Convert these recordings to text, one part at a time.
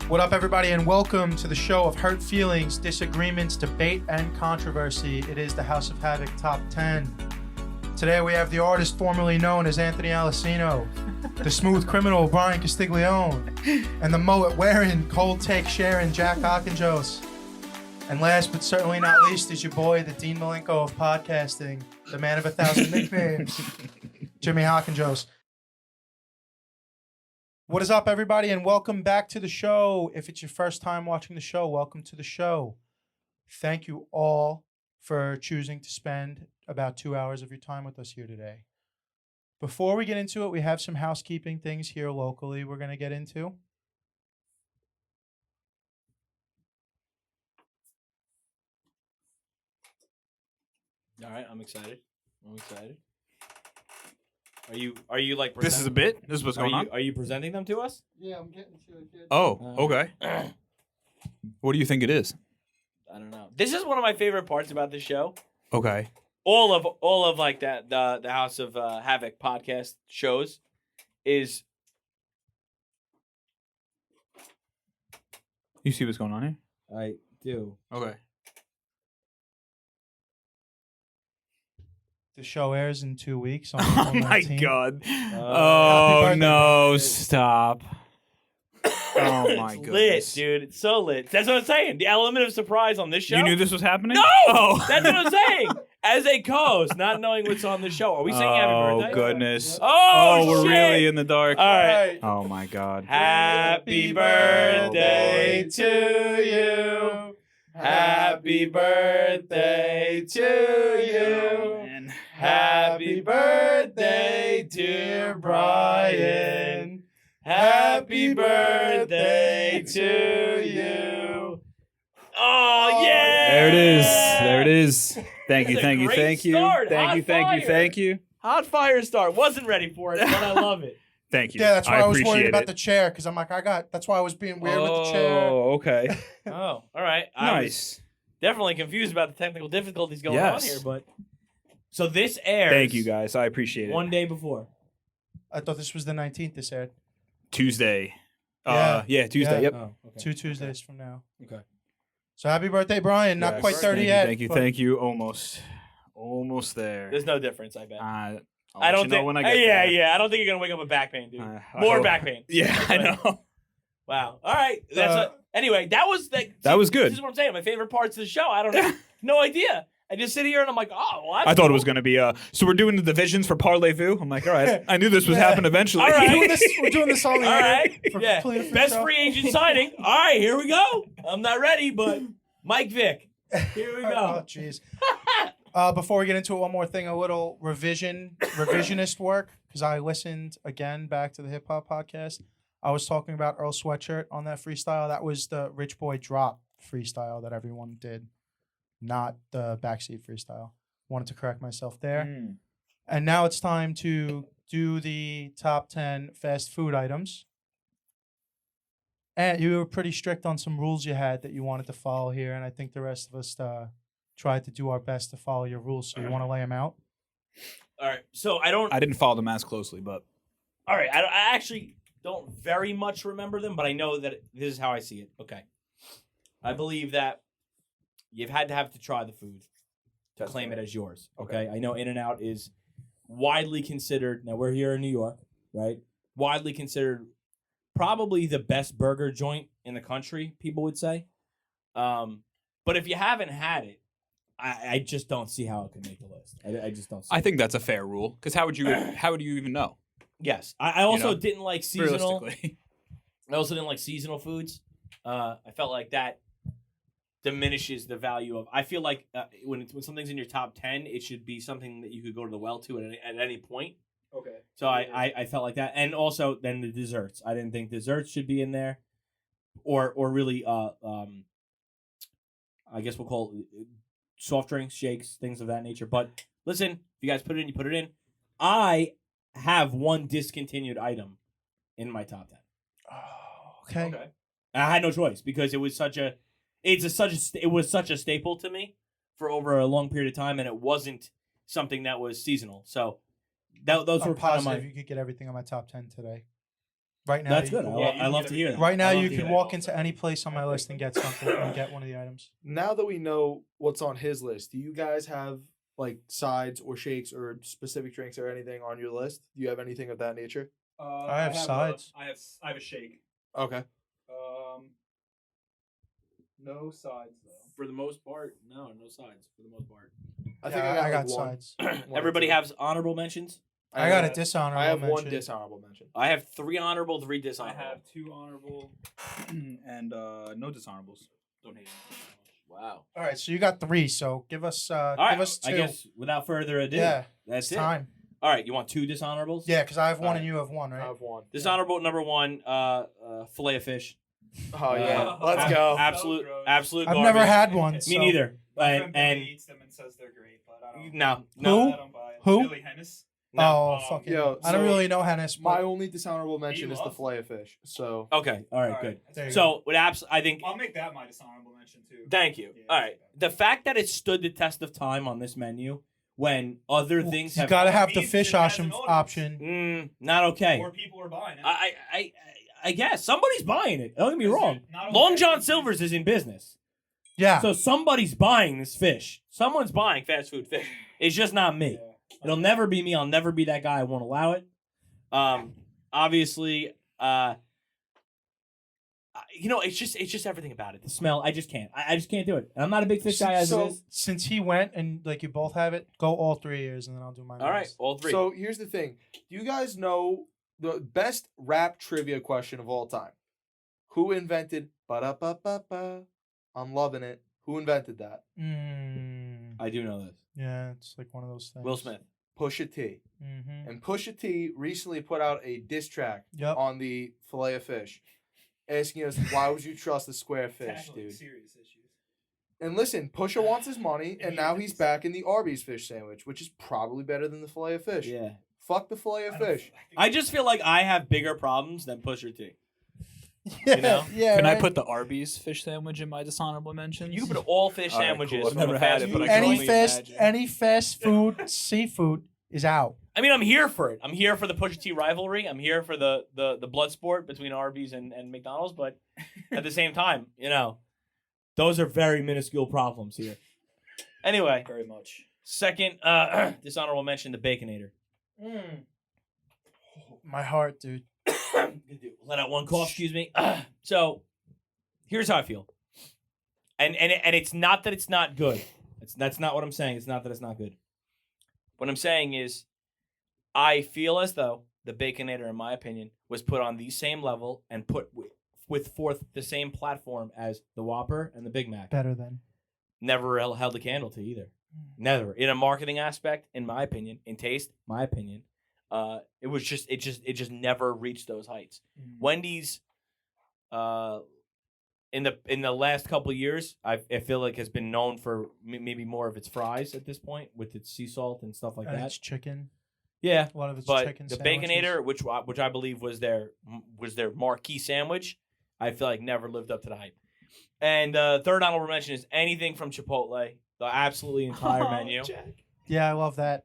What up, everybody, and welcome to the show of hurt feelings, disagreements, debate, and controversy. It is the House of Havoc Top 10. Today we have the artist formerly known as Anthony Alessino, the smooth criminal Brian Castiglione, and the mullet-wearing, cold-take sharing Jack Hockenjos. And last but certainly not least is your boy, the Dean Malenko of podcasting, the man of 1,000 nicknames, Jimmy Hockenjos. What is up, everybody, and welcome back to the show. If it's your first time watching the show, welcome to the show. Thank you all for choosing to spend about 2 hours of your time with us here today. Before we get into it, we have some housekeeping things here locally we're going to get into. All right, I'm excited. Are you like This is a bit? This is what's going on? Are you presenting them to us? Yeah, I'm getting to it. Oh, okay. What do you think it is? I don't know. This is one of my favorite parts about this show. Okay. All of like that the House of Havoc podcast shows is You see what's going on here? I do. Okay. The show airs in 2 weeks. On Oh April my 19th. god. Happy Oh birthday, no, man. stop. Oh my It's goodness. lit, dude. It's so lit. That's what I'm saying. The element of surprise on this show. You knew this was happening? No! Oh. That's what I'm saying. As a co-host, not knowing what's on the show. Are we singing happy birthday? Oh goodness. Oh, we're shit. really in the dark. All right. Oh my god. Happy birthday to you. Happy birthday to you. Man. Happy birthday, dear Brian. Happy birthday to you. Oh, yeah. There it is. There it is. Thank you, That's a thank you, great thank you. start. Thank Hot you, thank you, fire. thank you. Hot fire start. Wasn't ready for it, but I love it. Thank you. Yeah, that's why I was worried appreciate about it. the chair, because I'm like, that's why I was being weird with the chair. Oh, okay. Oh, all right. I was Nice. definitely confused about the technical difficulties going Yes. on here, but so this airs. Thank you guys. I appreciate it. One day before. I thought this was the 19th this aired. Tuesday. Yeah. Tuesday. Yeah. Yep. Oh, okay. 2 Tuesdays from now. Okay. So happy birthday, Brian. Not Yes. quite 30 Thank yet. You, thank you. but- Thank you. Almost there. There's no difference, I bet. I'll I let don't you know think. when I get yeah, there. yeah. I don't think you're gonna wake up with back pain, dude. I More hope- back pain. Yeah, I know. Wow. All right. That's anyway. That was That was good. This is what I'm saying. My favorite parts of the show. I don't know. No idea. I just sit here and I'm like, oh, well, that's I thought it cool. was going to be so we're doing the divisions for Parlez-Vous. I'm like, all right. I knew this would happen eventually. All right. We're doing this all the All year right. for Yeah. completely free Best show. free agent signing. All right. Here we go. I'm not ready, but Mike Vick. Here we Oh, go. jeez. Before we get into it, one more thing, a little revisionist work, because I listened again back to the Hip Hop Podcast. I was talking about Earl Sweatshirt on that freestyle. That was the Rich Boy Drop freestyle that everyone did, not the Backseat freestyle. Wanted to correct myself there. Mm. And now it's time to do the top 10 fast food items. And you were pretty strict on some rules you had that you wanted to follow here, and I think the rest of us tried to do our best to follow your rules. So you want to lay them out? All right. So I don't. I didn't follow them as closely, but All right. I actually don't very much remember them, but I know that this is how I see it. Okay. I believe that you've had to try the food to claim it as yours. Okay. I know In-N-Out is widely considered. Now we're here in New York, right? Widely considered probably the best burger joint in the country. People would say. But if you haven't had it, I just don't see how it can make the list. I just don't see I it. think that's a fair rule. Because how would you even know? Yes. I also You know, didn't like seasonal. Realistically. I also didn't like seasonal foods. I felt like that diminishes the value of. I feel like when something's in your top 10, it should be something that you could go to the well to at any point. Okay. So I felt like that, and also then the desserts. I didn't think desserts should be in there, or really I guess we'll call it soft drinks, shakes, things of that nature. But listen, if you guys put it in, you put it in. I have one discontinued item in my top 10. Oh, okay. I had no choice because it was such a staple to me for over a long period of time, and it wasn't something that was seasonal. So those I'm were kind of positive my. you could get everything on my top 10 today. Right now, That's you good. can I, walk- I love to hear that. Right now, I love you to could hear walk into any place on my list and get something and get one of the items. Now that we know what's on his list, do you guys have like sides or shakes or specific drinks or anything on your list? Do you have anything of that nature? I have sides. I have a shake. Okay. No sides though. For the most part, no sides. For the most part, I think Yeah, I got, got like, one. sides. One or everybody two. has honorable mentions. I got a have- dishonorable I have mention. one dishonorable mention. I have 3 honorable, 3 I dishonorable. have 2 honorable and no dishonorables. Don't hate it. Wow. All right, so you got 3. So give us All right. give us 2. I guess without further ado, Yeah, that's it's it. time. All right. You want 2 dishonorables? Yeah, because I have 1 All and you have 1, I right? have one. Dishonorable number 1, fillet of fish. Oh yeah, Uh, let's ab- go. Absolute, So gross. absolute. I've garbage. never had one. Me so- neither. My And friend Billy and eats them and says they're great, but I don't. no, Who? I don't buy it. Who? Billy Hennis. no. Oh, fucking. Yo, I don't so really know Hennis, My but only dishonorable mention is the love- fillet of fish. So Okay. All right. All Good. right. There you So with I think. I'll make that my dishonorable mention too. Thank you. Yeah, All right. okay. The fact that it stood the test of time on this menu when other things you have. gotta have the Means fish it has option. an audience. option. Not okay. More people are buying it. I guess somebody's buying it. Don't get me Because wrong. they're not Long only John expensive- Silver's is in business. Yeah. So somebody's buying this fish. Someone's buying fast food fish. It's just not me. Yeah. It'll never be me. I'll never be that guy. I won't allow it. Obviously, it's just everything about it. The smell, I just can't. I just can't do it. And I'm not a big fish guy as so, it is. since he went and like you both have it, go all 3 years and then I'll do mine. All right, last. all 3. So here's the thing. Do you guys know the best rap trivia question of all time? Who invented ba-da-ba-ba-ba? I'm loving it. Who invented that? I do know this. Yeah, it's like one of those things. Will Smith. Pusha T. Mm-hmm. And Pusha T recently put out a diss track Yep. on the fillet of fish, asking us, why would you trust a square fish, Tackling dude? serious issues. And listen, Pusha wants his money, and now he's back in the Arby's fish sandwich, which is probably better than the fillet of fish. Yeah. Fuck the fillet of fish. I just feel like I have bigger problems than Pusher T. Yeah, You know? yeah. Can I right? put the Arby's fish sandwich in my dishonorable mentions? You can put all fish All right, sandwiches. cool. I've from never a had fast it, but food I can joint. only imagine. any fast food seafood is out. I mean, I'm here for it. I'm here for the Pusha T rivalry. I'm here for the blood sport between Arby's and McDonald's. But at the same time, those are very minuscule problems here. Anyway, Very much. second dishonorable mention, the Baconator. My heart, dude. Let out one cough, excuse me. So, here's how I feel. And it's not that it's not good. That's not what I'm saying. It's not that it's not good. What I'm saying is, I feel as though the Baconator, in my opinion, was put on the same level and put with forth the same platform as the Whopper and the Big Mac. Better than. Never held a candle to either. Never. In a marketing aspect, in my opinion, in taste, my opinion, it just never reached those heights. Wendy's, in the last couple of years, I feel like has been known for maybe more of its fries at this point with its sea salt and stuff like And that. it's chicken. Yeah, A lot of it's but chicken. the sandwiches. Baconator, which I believe was their marquee sandwich, I feel like never lived up to the hype. And third honorable mention is anything from Chipotle, the absolutely entire menu. Yeah, I love that.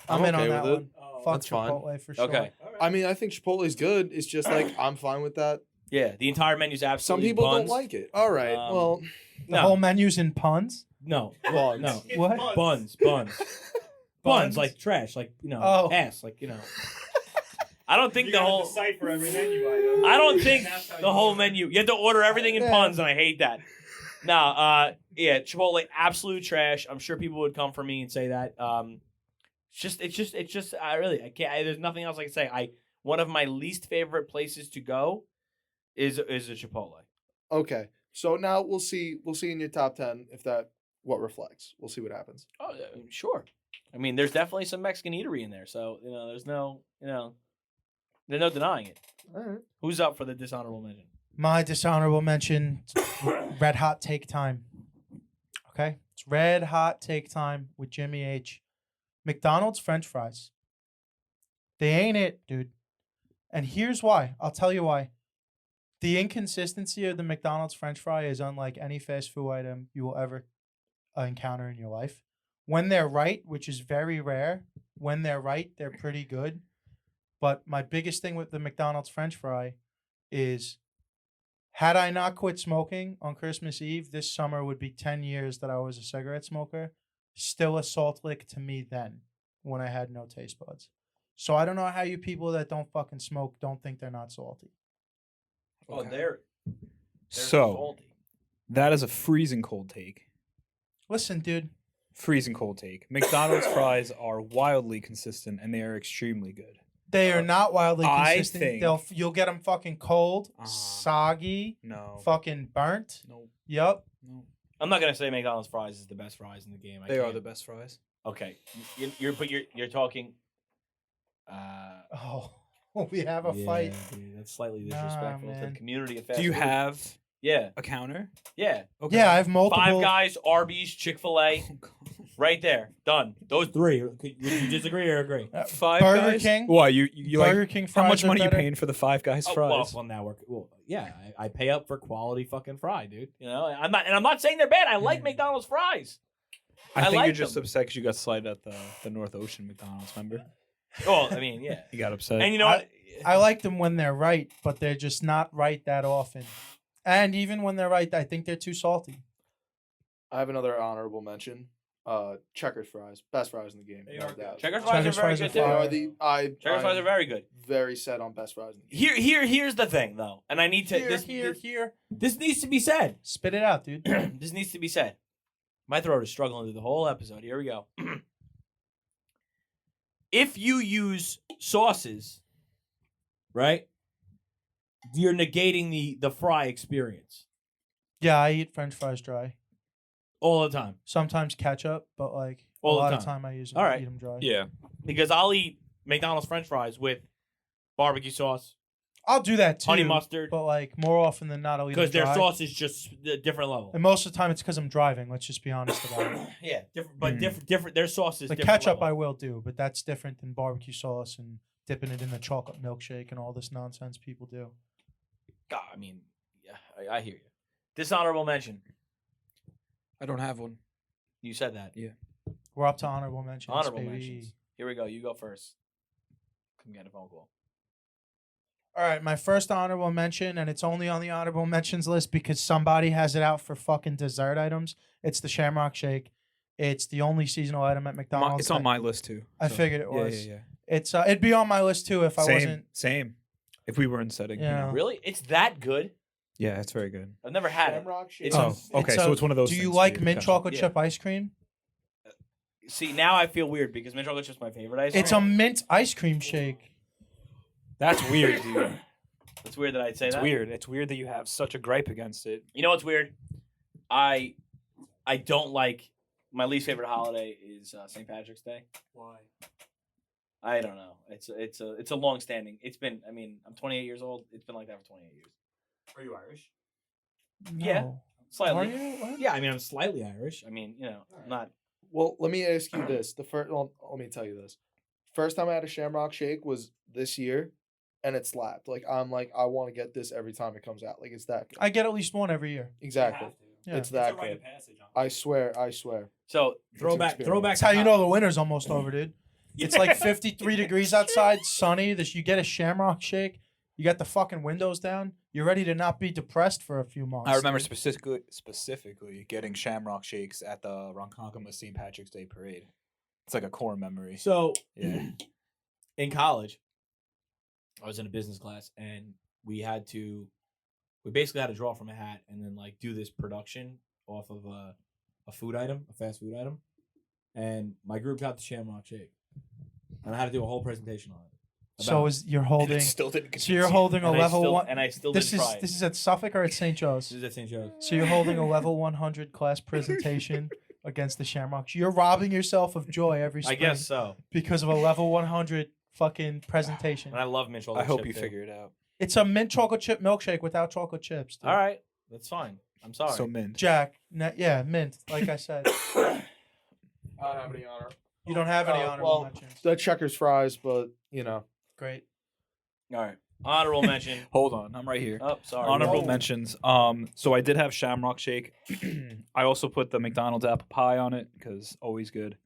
I'm in okay on that with it. one. Oh, Fuck that's fine. Chipotle for sure. Okay, I mean, I think Chipotle's good. It's just like, I'm fine with that. yeah, the entire menu's Some absolutely. people buns. don't like it. All right. Well, The No, whole menu's in puns. no, buns. no. What? Buns. Buns? Like trash, like Oh. ass, like I don't think the whole. site for every menu item. I don't think the whole menu. You have to order everything in Yeah. puns, and I hate that. No, yeah, Chipotle, absolute trash. I'm sure people would come for me and say that. It's just. I can't. There's nothing else I can say. One of my least favorite places to go is a Chipotle. okay. So now we'll see in your top 10 if that what reflects. We'll see what happens. Oh, sure. I mean, there's definitely some Mexican eatery in there, so there's no denying it. All right. Who's up for the dishonorable mention? My dishonorable mention, Red Hot Take Time. Okay? It's Red Hot Take Time with Jimmy H. McDonald's French fries. They ain't it, dude. And here's why. I'll tell you why. The inconsistency of the McDonald's French fry is unlike any fast food item you will ever encounter in your life. When they're right, which is very rare, when they're right, they're pretty good. But my biggest thing with the McDonald's French fry is, had I not quit smoking on Christmas Eve, this summer would be 10 years that I was a cigarette smoker. Still a salt lick to me then, when I had no taste buds. So I don't know how you people that don't fucking smoke don't think they're not salty. Oh, Okay. they're So salty. that is a freezing cold take. Listen, dude. Freezing cold take. McDonald's fries are wildly consistent and they are extremely good. They are not wildly I consistent. think- You'll get them fucking cold, Uh-huh. soggy, No. fucking burnt. No. Yup. No. I'm not gonna say McDonald's fries is the best fries in the game. They are the best fries. Okay, you're talking. Oh, we have a fight. Dude, that's slightly Nah, disrespectful to man. the community of fast Do you food. have Yeah, a counter? yeah. Okay. Yeah, I have multiple. Five Guys, Arby's, Chick-fil-A, Oh, God. right there, done. Those three. Would you disagree or agree? Five Burger Guys? King? What you like? Burger King How fries much are money you better. paying for the Five Guys Oh, fries? well, now yeah, I pay up for quality fucking fry, dude. You know, I'm not saying they're bad. I like McDonald's fries. I I think like you're just them. upset because you got slighted at the North Ocean McDonald's. Remember? Oh, I mean, yeah. You got upset. And you know what? I like them when they're right, but they're just not right that often. And even when they're right, I think they're too salty. I have another honorable mention. Checkers fries, best fries in the game. They no are good. doubt. Checkers fries Checkers are very fries are good They too. fire. are the Checkers fries are very good. very set on best fries in the game. Here's the thing though, and I need to Here. this needs to be said. Spit it out, dude. This needs to be said. My throat is struggling through the whole episode. Here we go. If you use sauces, right, you're negating the fry experience Yeah, I eat French fries dry. all the time. Sometimes ketchup, but like All a the lot of time. time I use them. All right. Eat them dry. yeah. Because I'll eat McDonald's French fries with barbecue sauce, I'll do that too. honey mustard, But like more often than not, I'll eat them because their dry. sauce is just a different level. And most of the time, it's because I'm driving. Let's just be honest about it. Yeah, different, but Mm. different. Their sauce is The different ketchup I level. will do, but that's different than barbecue sauce and dipping it in the chocolate milkshake and all this nonsense people do. God, I mean, yeah, I hear you. Dishonorable mention. I don't have one. You said that. We're up to honorable mentions. Honorable baby. mentions. Here we go. You go first. Come get a phone call. All right, my first honorable mention, and it's only on the honorable mentions list because somebody has it out for fucking dessert items. It's the Shamrock Shake. It's the only seasonal item at McDonald's. It's on my list too. I so- figured it Yeah, was. yeah. It's it'd be on my list too if I Same. wasn't. Same. If we were in setting. Yeah. Really? It's that good? Yeah, it's very good. I've never had it. Shamrock Shake. It's Oh, a- okay. So it's one of those. Do you things like for mint Gotcha. chocolate Yeah. chip ice cream? See, now I feel weird because mint chocolate chip's my favorite ice cream. It's a mint ice cream shake. That's weird, dude. It's weird that I'd say It's that. weird. It's weird that you have such a gripe against it. You know what's weird? I don't like. My least favorite holiday is St. Patrick's Day. Why? I don't know. It's a long standing. It's been. I mean, I'm 28 years old. It's been like that for 28 years. Are you Irish? Yeah. No. Slightly. Are you? What? Yeah, I mean, I'm slightly Irish. I mean, you know, I'm not. Well, let me ask you this. Let me tell you this. First time I had a Shamrock Shake was this year, and it slapped. Like I want to get this every time it comes out. Like it's that good. I get at least one every year. Exactly. Yeah. It's that good. I swear. So throwback. experience. Throwback. That's how you know the winter's almost over, dude. It's like 53 degrees outside, sunny. You get a Shamrock Shake. You got the fucking windows down. You're ready to not be depressed for a few months. I remember dude. specifically getting Shamrock Shakes at the Ronkonkoma St. Patrick's Day parade. It's like a core memory. So Yeah. in college, I was in a business class, and we basically had to draw from a hat and then like do this production off of a food item, a fast food item, and my group got the Shamrock Shake, and I had to do a whole presentation on it. So you're holding. still didn't So you're holding a level one. and I still This didn't is try it. this is at Suffolk or at St. Joe's. This is at St. Joe's. So you're holding a level 100 class presentation against the Shamrocks. You're robbing yourself of joy every I spring guess so. because of a level 100 fucking presentation. And I love mint chocolate I hope chip, you too. figure it out. It's a mint chocolate chip milkshake without chocolate chips. dude. All right, that's fine. I'm sorry. So mint. Jack. Yeah, mint. Like I said, I don't have any honor. you don't have any honorable well, mentions. The Checkers fries, but you know. Great. All right. Honorable mention. Hold on, I'm right here. Oh, sorry. Honorable Whoa. mentions. So I did have Shamrock Shake. I also put the McDonald's apple pie on it because always good.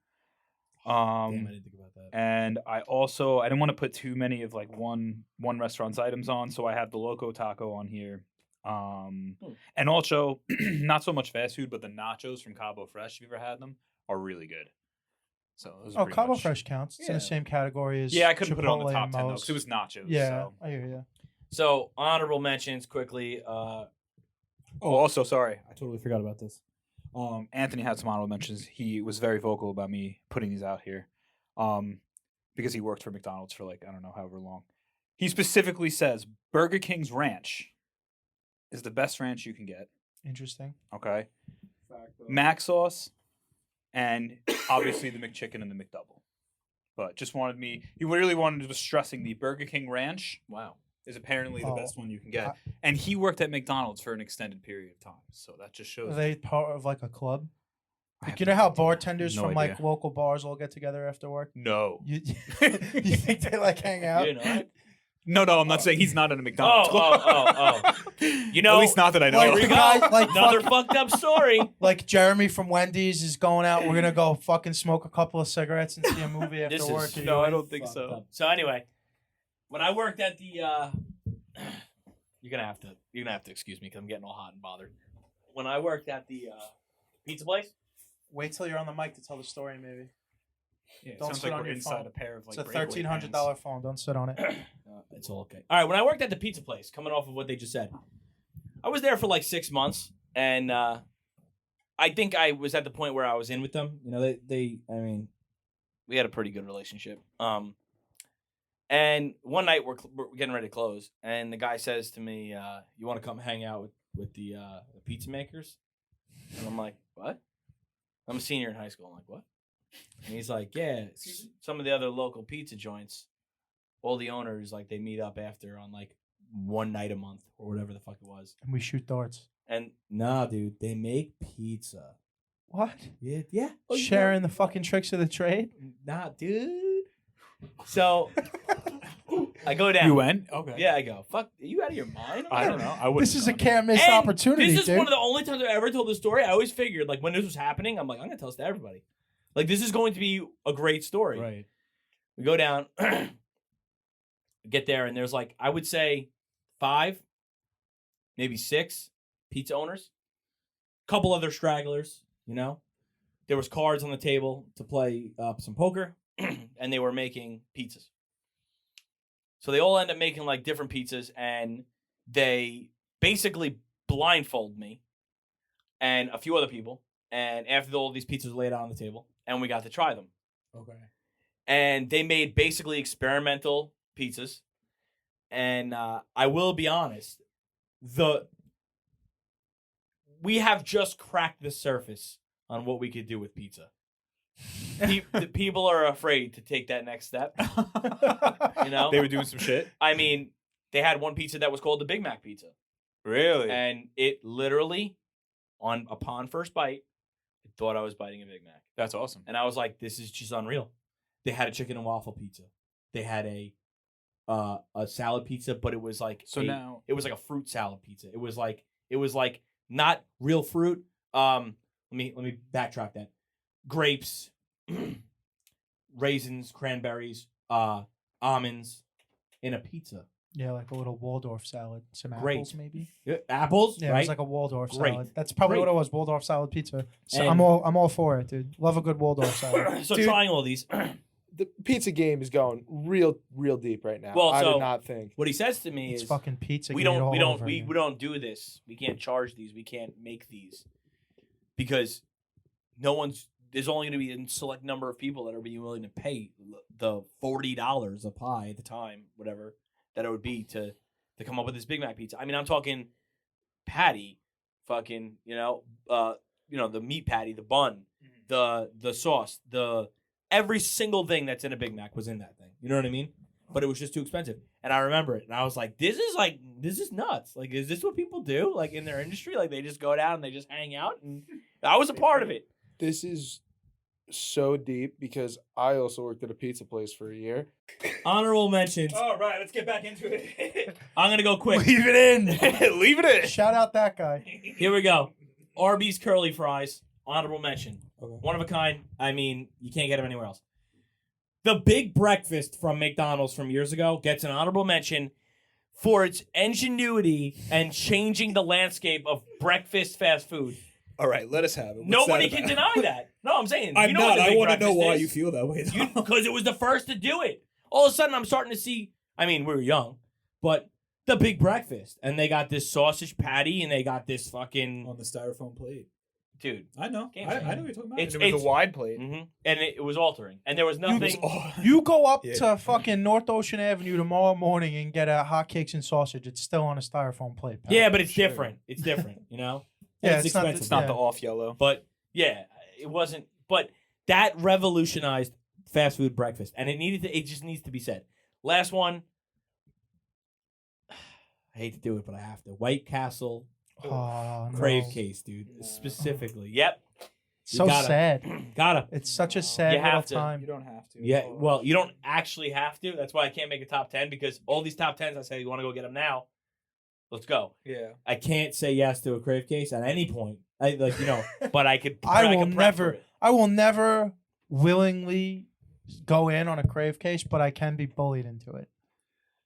Damn, I didn't think about that. And I didn't want to put too many of like one restaurant's items on, so I have the Loco Taco on here. And also not so much fast food, but the nachos from Cabo Fresh, if you ever had them, are really good. So those are pretty Cabo much- Fresh counts. It's in Yeah. the same category as Yeah, I couldn't put it on the Chipotle top and 10 though, Moe's. because it was nachos. Yeah, So. I hear you. So honorable mentions quickly. Oh, also, sorry, I totally forgot about this. Anthony had some honorable mentions. He was very vocal about me putting these out here, because he worked for McDonald's for like I don't know however long. He specifically says Burger King's ranch is the best ranch you can get. Interesting. Okay, Mac sauce, and obviously the McChicken and the McDouble. But just he really wanted to stressing the Burger King ranch. Wow. Is apparently the Oh, best one you can get. And he worked at McDonald's for an extended period of time. So that just shows. Are they part of like a club? I Like, have you know no how idea. bartenders No from idea. like local bars all get together after work? No. You think they like hang out? You know, No, I'm not saying he's not in a McDonald's. oh. You know, At least not that I know. like here we the go. guy, like Another fuck- fucked up story. like Jeremy from Wendy's is going out. We're gonna go fucking smoke a couple of cigarettes and see a movie after This is- work. Are No, you I in? don't think Fucked so. up. So anyway, when I worked at the, you're gonna have to excuse me because I'm getting all hot and bothered. When I worked at the pizza place, Wait till you're on the mic to tell the story, maybe. Yeah, it Don't sounds sit like on we're your inside phone. a pair of like It's a breakaway $1,300 pants. phone. Don't sit on it. it's all okay. All right, when I worked at the pizza place, coming off of what they just said, I was there for like 6 months, and I think I was at the point where I was in with them. You know, I mean, we had a pretty good relationship. And one night we're getting ready to close, and the guy says to me, "You want to come hang out with the pizza makers?" And I'm like, "What?" I'm a senior in high school. I'm like, "What?" And he's like, "Yeah, some of the other local pizza joints, all the owners like they meet up after on like one night a month or whatever the fuck it was." And we shoot darts. And nah, dude, they make pizza. What? Yeah. Sharing the fucking tricks of the trade? Nah, dude. So I go down. You went? Okay. Yeah, I go. Fuck, are you out of your mind? I don't know. I would. This is a can't miss And opportunity, This is dude. one of the only times I've ever told this story. I always figured, like, when this was happening, I'm like, I'm going to tell this to everybody. Like, this is going to be a great story. Right. We go down, get there, and there's, like, I would say 5, maybe 6 pizza owners. Couple other stragglers, you know. There was cards on the table to play some poker, and they were making pizzas. So they all end up making like different pizzas, and they basically blindfold me and a few other people. And after all these pizzas were laid out on the table, and we got to try them. Okay. And they made basically experimental pizzas. And I will be honest, we have just cracked the surface on what we could do with pizza. The people are afraid to take that next step. You know, They were doing some shit. I mean, they had one pizza that was called the Big Mac pizza, Really? and it literally, upon first bite, I thought I was biting a Big Mac, That's awesome. and I was like, "This is just unreal." They had a chicken and waffle pizza. They had a salad pizza, but it was like Now it was like a fruit salad pizza. It was like not real fruit. Let me backtrack that. Grapes, raisins, cranberries, almonds in a pizza. Yeah, like a little Waldorf salad. Some Great. apples, maybe. Apples, Yeah, it right? was like a Waldorf Great. salad. That's probably Great. what it was. Waldorf salad pizza. So And- I'm all for it, dude. Love a good Waldorf salad. So Dude. trying all these, The pizza game is going real deep right now. Well, I so- did not think. what he says to me It's is, fucking pizza. we gate don't all we don't over we, again. we don't do this. We can't charge these. We can't make these because there's only going to be a select number of people that are being willing to pay the $40 a pie at the time, whatever that it would be to come up with this Big Mac pizza. I mean, I'm talking patty, fucking, the meat patty, the bun, the sauce, every single thing that's in a Big Mac was in that thing. You know what I mean? But it was just too expensive. And I remember it. And I was like, this is nuts. Like, is this what people do? Like, in their industry? Like, they just go down and they just hang out? And I was a part of it. This is so deep because I also worked at a pizza place for a year. Honorable mentions. All right, let's get back into it. I'm going to go quick. Leave it in. Leave it in. Shout out that guy. Here we go. Arby's curly fries. Honorable mention. Okay. One of a kind. I mean, you can't get them anywhere else. The Big Breakfast from McDonald's from years ago gets an honorable mention for its ingenuity and changing the landscape of breakfast fast food. All right, let us have it. Nobody can deny that. No, I'm saying. I'm you know not. What the I Big want to know Breakfast why is. you feel that way. though. Because it was the first to do it. All of a sudden, I'm starting to see. I mean, we were young, but the Big Breakfast, and they got this sausage patty, and they got this fucking On the styrofoam plate. dude. I know. Game I changer. know what you're talking about. It's- It was it's- a wide plate. And it was altering, and there was nothing. You go up Yeah. to fucking North Ocean Avenue tomorrow morning and get a hotcakes and sausage. It's still on a styrofoam plate. Pal. Yeah, but it's Sure. different. It's different, you know. Yeah, And it's not- expensive. It's not Yeah. the off yellow. But yeah, it wasn't. But that revolutionized fast food breakfast, and it just needs to be said. Last one. I hate to do it, but I have to. White Castle Oh, no. Crave Case, dude. Specifically. Yep. So gotta- sad. Gotta. It's such a sad You have little to. time. You don't have to. Yeah. Well, you don't actually have to. That's why I can't make a top 10 because all these top 10s, I say, you want to go get them now? Let's go. Yeah. I can't say yes to a Crave Case at any point. But I could. I will could prep for never. it. I will never willingly go in on a crave case, but I can be bullied into it.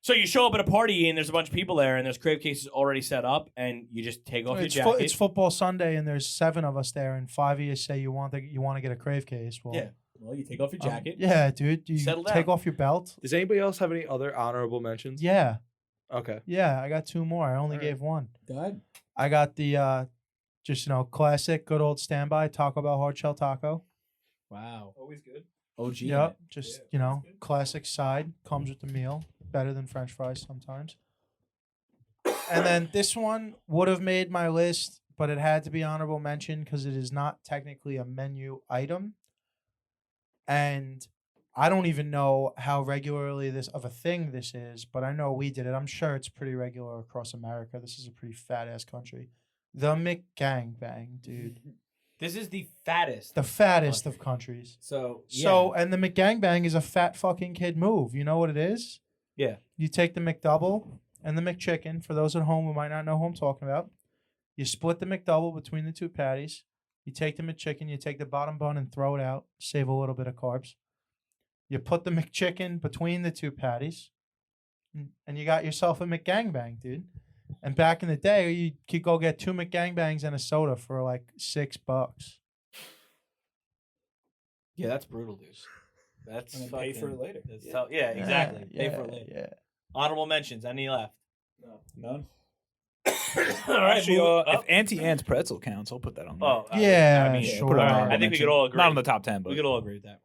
So you show up at a party and there's a bunch of people there and there's crave cases already set up and you just take off your It's, jacket. it's football Sunday and there's 7 of us there, and 5 of you say you want to get a crave case. Well, Yeah. Well, you take off your jacket. yeah, dude. You Settle take down. off your belt. Does anybody else have any other honorable mentions? Yeah, Okay. yeah. I got 2 more. I only All right. gave 1. Go ahead. I got the just classic, good old standby Taco Bell hard shell taco. Wow. Always good. OG. Yep, just Yeah, that's good. classic side comes with the meal. Better than French fries sometimes. And then this one would have made my list, but it had to be honorable mention because it is not technically a menu item. And I don't even know how regularly this of a thing this is, but I know we did it. I'm sure it's pretty regular across America. This is a pretty fat ass country. The McGangbang, dude. This is the fattest. The fattest of countries. So, So, and the McGangbang is a fat fucking kid move. You know what it is? Yeah. You take the McDouble and the McChicken. For those at home who might not know who I'm talking about, you split the McDouble between the 2 patties. You take the McChicken, you take the bottom bun and throw it out. Save a little bit of carbs. You put the McChicken between the 2 patties, and you got yourself a McGangbang, dude. And back in the day, you could go get 2 McGangbangs and a soda for like $6. Yeah, that's brutal, dude. That's And then pay for it fucking- later. that's tough. Yeah, exactly. Yeah, Pay for it later. Yeah. Honorable mentions. Any left? No. None. All right. Actually, move- if Auntie Anne's pretzel counts, I'll put that on there. oh, Yeah, I mean, sure. put it on I honorable think we mention. could all agree. Not on the top 10, but We could all agree with that.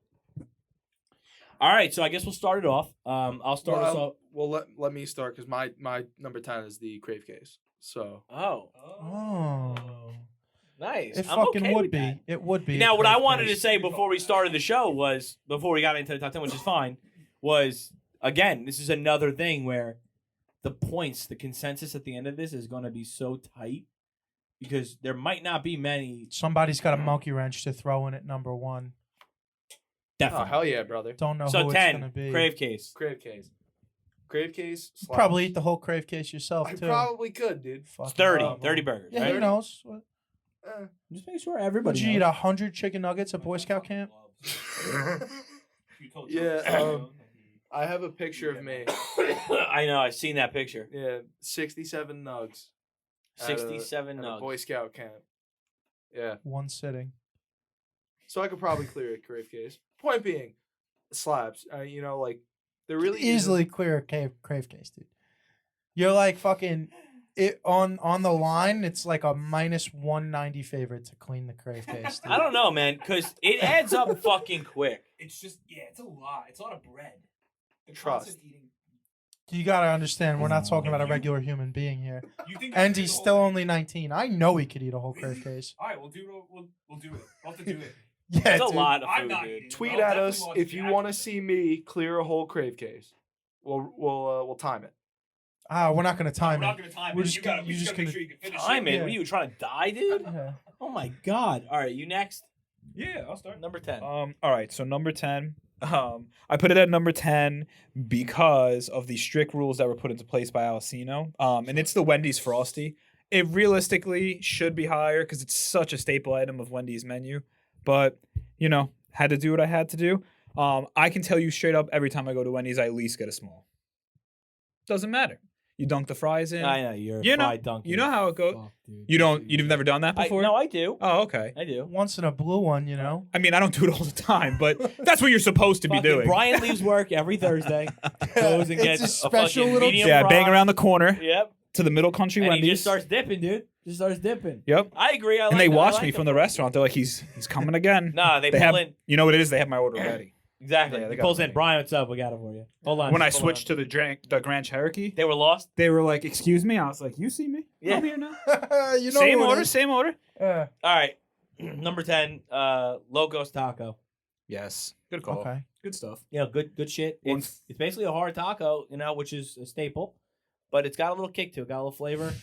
All right, so I guess we'll start it off. I'll start us off. Well, let me start because my number 10 is the crave case. So Oh, Oh. nice. It I'm fucking okay would with be. that. It would be. Now, a what I crave wanted to case. say before we started the show was, before we got into the top 10, which is fine, was, again, this is another thing where the points, the consensus at the end of this is going to be so tight because there might not be many. Somebody's got a monkey wrench to throw in at number 1. oh Definitely. hell yeah, brother. Don't know So who 10, it's gonna be. crave case. Crave case. Crave case. You slaps. probably eat the whole crave case yourself I too. probably could, dude. Fucking 30, problem. 30 burgers, Yeah, right? who knows? What- Eh. Just make sure Would everybody you eat knows. 100 chicken nuggets at Boy Scout camp? Yeah, I have a picture of me. I know, I've seen that picture. Yeah, 67 nugs. at a- 67 at a nugs. Boy Scout camp. Yeah, One sitting. so I could probably clear a crave case. Point being, slabs. Like they're really Easily clear a crave case, dude. You're like fucking it on the line. It's like a minus 190 favorite to clean the crave case. Dude. I don't know, man, because it adds up fucking quick. it's just it's a lot. It's a lot of bread. The Trust. constant eating. You gotta understand, we're not talking about a regular human being here. You think And he's still only 19. I know he could eat a whole crave case. All right, we'll do it. We'll do it. We'll have to do it. Yeah, It's a dude. lot of I'm food, not dude. eating. Tweet I'll at definitely us watch if the you action want to of it. see me clear a whole crave case. We'll time it. We're not gonna time We're not it. gonna time We're it. just You gotta, gonna- we you're just just gotta make gonna sure you can finish Time it. it. Yeah. What are you trying to die, dude? Yeah. Oh my god. All right, you next. Yeah, I'll start. Number 10. All right, so number 10. I put it at number 10 because of the strict rules that were put into place by Alessino. And it's the Wendy's Frosty. It realistically should be higher because it's such a staple item of Wendy's menu. But, had to do what I had to do. I can tell you straight up, every time I go to Wendy's, I at least get a small. Doesn't matter. You dunk the fries in. I know you're You know- fried donkey. you know how it goes. Fuck, dude. You've never done that before? No, I do. Oh, okay. I do. Once in a blue one, you know. I mean, I don't do it all the time, but that's what you're supposed to be Fucking doing. Brian leaves work every Thursday. Goes and It's gets a special fucking little- medium Yeah, fry. bang around the corner Yep. to the Middle Country And Wendy's. he just starts dipping, dude. Just starts dipping. Yep. I agree. I like And they that. I watch like me that. from the restaurant. They're like, he's coming again. Nah, they They pull have, in. you know what it is? They have my order ready. Exactly. Yeah, they he got pulls it in. ready. Brian, what's up? We got it for you. Hold on. When I just hold switched to the Grand Cherokee, they were lost. they were like, "Excuse me." I was like, "You see me? Yeah. I'm here now." You know Same who it order, is. same order. Yeah. All right. Number 10, Locos Taco. Yes, good call. Okay. Good stuff. You know, good shit. One- It's basically a hard taco, you know, which is a staple, but it's got a little kick to it, got a little flavor,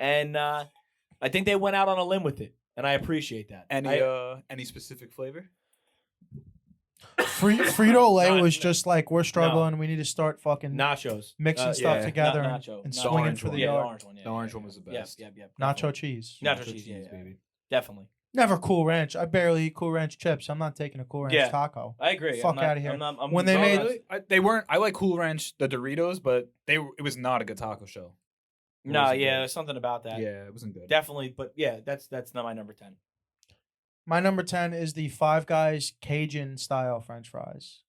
and I think they went out on a limb with it, and I appreciate that. Any specific flavor? Frito Lay Not- was just like, we're struggling. We need to start fucking Nachos, mixing stuff yeah. together Nacho. and The swinging orange for the one. yeah, the yard. orange one. Yeah, The orange one was the best. Yeah. Nacho cheese. Nacho cheese, yeah, baby. Definitely. Never Cool Ranch. I barely eat Cool Ranch chips. I'm not taking a Cool Ranch Yeah. taco. I agree. Fuck I'm not- outta here. I'm not- I'm When they not- made- They weren't. I like Cool Ranch, the Doritos, but it was not a good taco shell. No, wasn't yeah, good. there's something about that. Yeah, it wasn't good. Definitely, but yeah, that's not my number 10. My number 10 is the Five Guys Cajun style French fries,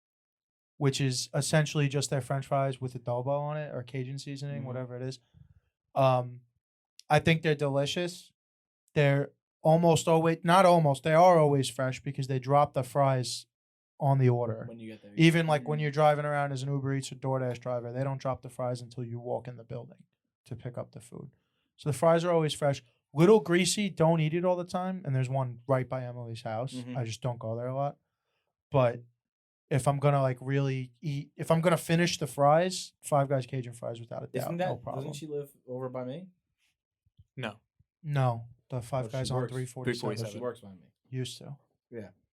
which is essentially just their French fries with adobo on it or Cajun seasoning, Mhm. whatever it is. I think they're delicious. They're almost always, not almost, they are always fresh because they drop the fries on the order. When you get there, Even like when you're driving around as an Uber Eats or DoorDash driver, they don't drop the fries until you walk in the building to pick up the food. So the fries are always fresh. Little greasy, don't eat it all the time. And there's one right by Emily's house. Mhm. I just don't go there a lot. But if I'm gonna like really eat, if I'm gonna finish the fries, Five Guys Cajun fries without a doubt, isn't that? no problem. Doesn't she live over by me? No. No, the Five Oh, she Guys on works. 347 347. She works by me. used to.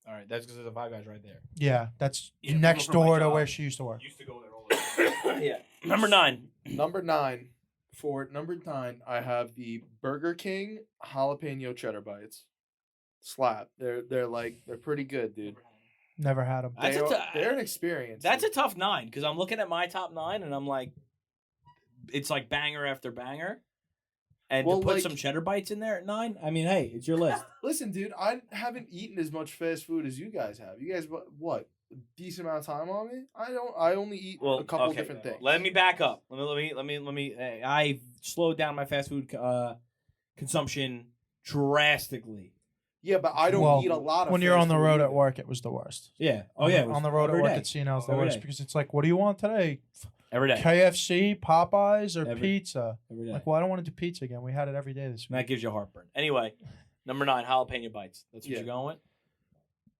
All right, that's because there's a Five Guys right there. Yeah, that's Yeah, next from my door to job. where she used to work. Used to go there all the time. Yeah. Number 9. Number 9. For number 9, I have the Burger King jalapeno cheddar bites. Slap. They're pretty good, dude. Never had them. That's They're an experience. That's a dude. tough 9 because I'm looking at my top 9 and I'm like, it's like banger after banger. And Well, to put like- some cheddar bites in there at 9, I mean, hey, it's your list. Listen, dude, I haven't eaten as much fast food as you guys have. You guys, what? A decent amount of time on me? I don't. I only eat a couple different things. Let me back up. Let me. I slowed down my fast food consumption drastically. Yeah, but I don't Well, eat a lot of. When you're fast on the food road at either. work, it was the worst. Yeah. Oh yeah. it was on the road at every work day. at CNL's the Every worst day. because it's like, what do you want today? Every day. KFC, Popeyes, or Every- pizza? Every day. Like, well, I don't want to do pizza again. We had it every day this And that week. gives you heartburn. Anyway, number 9, jalapeno bites. That's what Yeah. you're going with.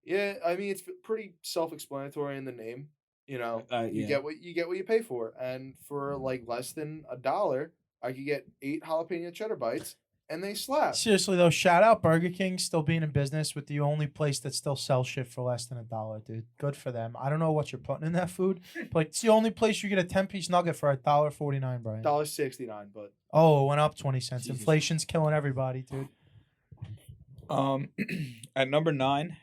Yeah, I mean it's pretty self-explanatory in the name. You know, you Yeah. get what you pay for, and for like less than $1, I could get 8 jalapeno cheddar bites, and they slap. Seriously though, shout out Burger King still being in business with the only place that still sells shit for less than $1, dude. Good for them. I don't know what you're putting in that food, but it's the only place you get a 10-piece nugget for $1.49, Brian. $1.69, but Oh, it went up 20 cents. Jesus. Inflation's killing everybody, dude. At number 9,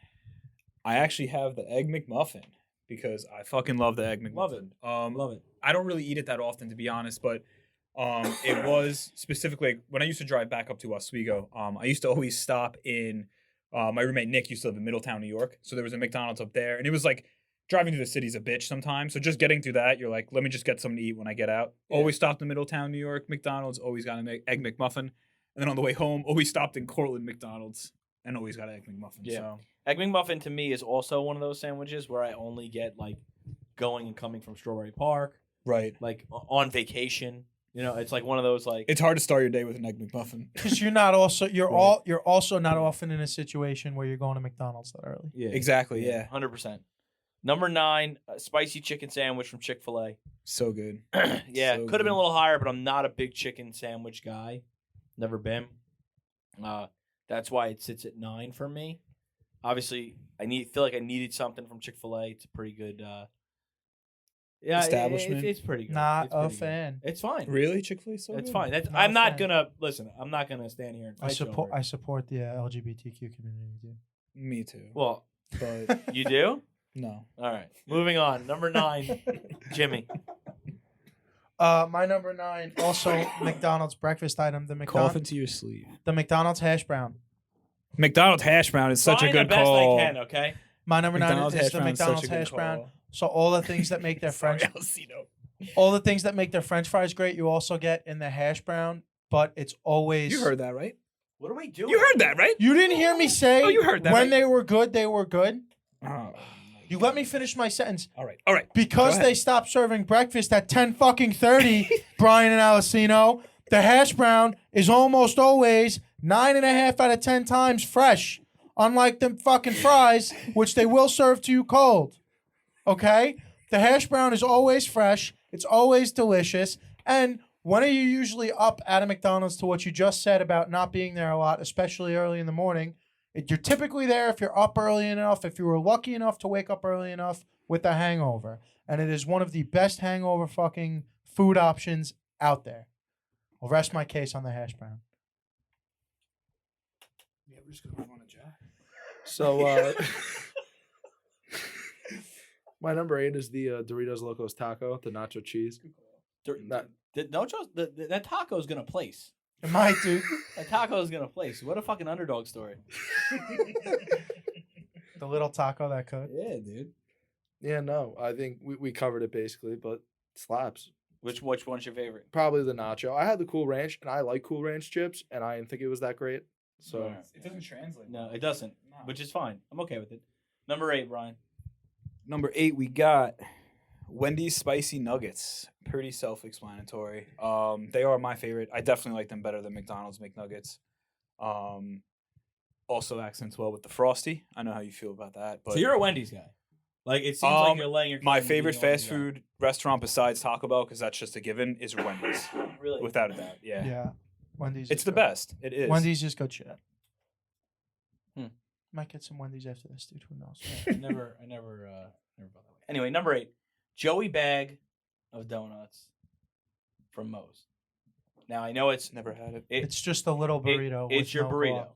I actually have the Egg McMuffin because I fucking love the Egg McMuffin. Love it. Love it. I don't really eat it that often, to be honest, but it was specifically when I used to drive back up to Oswego. I used to always stop in. My roommate Nick used to live in Middletown, New York, so there was a McDonald's up there, and it was like driving through the city's a bitch sometimes. So just getting through that, you're like, let me just get something to eat when I get out. Yeah. Always stopped in Middletown, New York, McDonald's. Always got an Egg McMuffin, and then on the way home, always stopped in Cortland McDonald's and always got an Egg McMuffin. Yeah. So Egg McMuffin to me is also one of those sandwiches where I only get like going and coming from Strawberry Park, right, like on vacation. You know, it's like one of those like it's hard to start your day with an Egg McMuffin. Because you're not also you're Right. you're also not often in a situation where you're going to McDonald's that early. yeah, Exactly, yeah. 100%. Number 9, a spicy chicken sandwich from Chick-fil-A. So good. Yeah, So could have been good. a little higher, but I'm not a big chicken sandwich guy. Never been. That's why it sits at 9 for me. Obviously, feel like I needed something from Chick-fil-A. It's a pretty good. Yeah, Establishment? It's pretty good. Not It's a pretty good. fan. It's fine. Really, Chick-fil-A so It's good? fine. That's, Not a I'm not fan. gonna listen. I'm not gonna stand here and I fight you support over it. I support the LGBTQ community, dude. Me too. Well, But you do? No. All right. Moving on. Number 9, Jimmy. My number 9, also McDonald's breakfast item, the Cough into your sleeve. McDonald's hash brown. McDonald's hash brown is such a Find good the best call. I can, okay? My number 9 McDonald's is hash the brown is such a McDonald's good hash brown. call. So all the things that make their Sorry, French, Alcino. all the things that make their French fries great, you also get in the hash brown. But it's always You heard that, right? What are we doing? You heard that, right? You didn't hear me say Oh, you heard that, when right? they were good, they were good. Oh. You let me finish my sentence. All right. Because Go ahead. they stopped serving breakfast at 10:30, Brian and Alessino, the hash brown is almost always 9.5 out of 10 times fresh. Unlike them fucking fries, which they will serve to you cold. Okay? The hash brown is always fresh. It's always delicious. And when are you usually up at a McDonald's to what you just said about not being there a lot, especially early in the morning? You're typically there if you're up early enough, if you were lucky enough to wake up early enough with a hangover. And it is one of the best hangover fucking food options out there. I'll rest my case on the hash brown. Yeah, we're just gonna move on to Jack. So, my number 8 is the Doritos Locos Taco, the nacho cheese. Not- That taco's going to place. It might, dude. That taco's going to place. What a fucking underdog story. The little taco that could. Yeah, dude. Yeah, no, I think we covered it basically, but slaps. Which one's your favorite? Probably the nacho. I had the Cool Ranch, and I like Cool Ranch chips, and I didn't think it was that great. So, Alright. It doesn't translate. No, it doesn't, which is fine. I'm okay with it. Number 8, Brian. Number 8, we got Wendy's spicy nuggets. Pretty self-explanatory. They are my favorite. I definitely like them better than McDonald's McNuggets. Also accents well with the frosty. I know how you feel about that, but So you're a Wendy's guy. Like, it seems like you're laying your my claim to favorite being a Wendy's fast food restaurant besides Taco Bell, because that's just a given, is Wendy's. guy. Really? Without a doubt, yeah. Yeah. Wendy's. It's is the good. best. It is. Wendy's is good shit. Hmm. Might get some Wendy's after this, dude. Who knows? I never felt that way. Anyway, number 8, Joey bag of donuts from Moe's. Now I know it's Never had it. It's just a little burrito. It's with your no burrito. guac.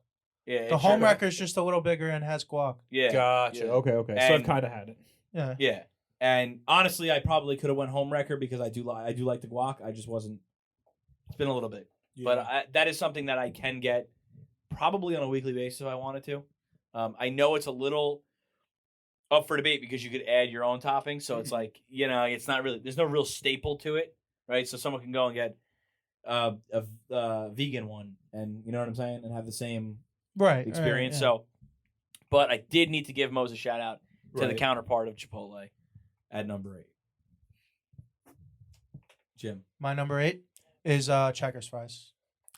Yeah, The it's home your- wrecker is just a little bigger and has guac. Yeah, Gotcha. yeah. Okay. So And- I've kind of had it. Yeah. Yeah, and honestly, I probably could have went home wrecker because I do like the guac. I just wasn't. It's been a little bit, but that is something that I can get probably on a weekly basis if I wanted to. I know it's a little up for debate because you could add your own toppings, so it's like it's not really. There's no real staple to it, right? So someone can go and get a vegan one, and you know what I'm saying, and have the same Right. experience. Right, So, but I did need to give Mose a shout out to the Right. counterpart of Chipotle at number 8. Jim. My number 8 is Checkers fries.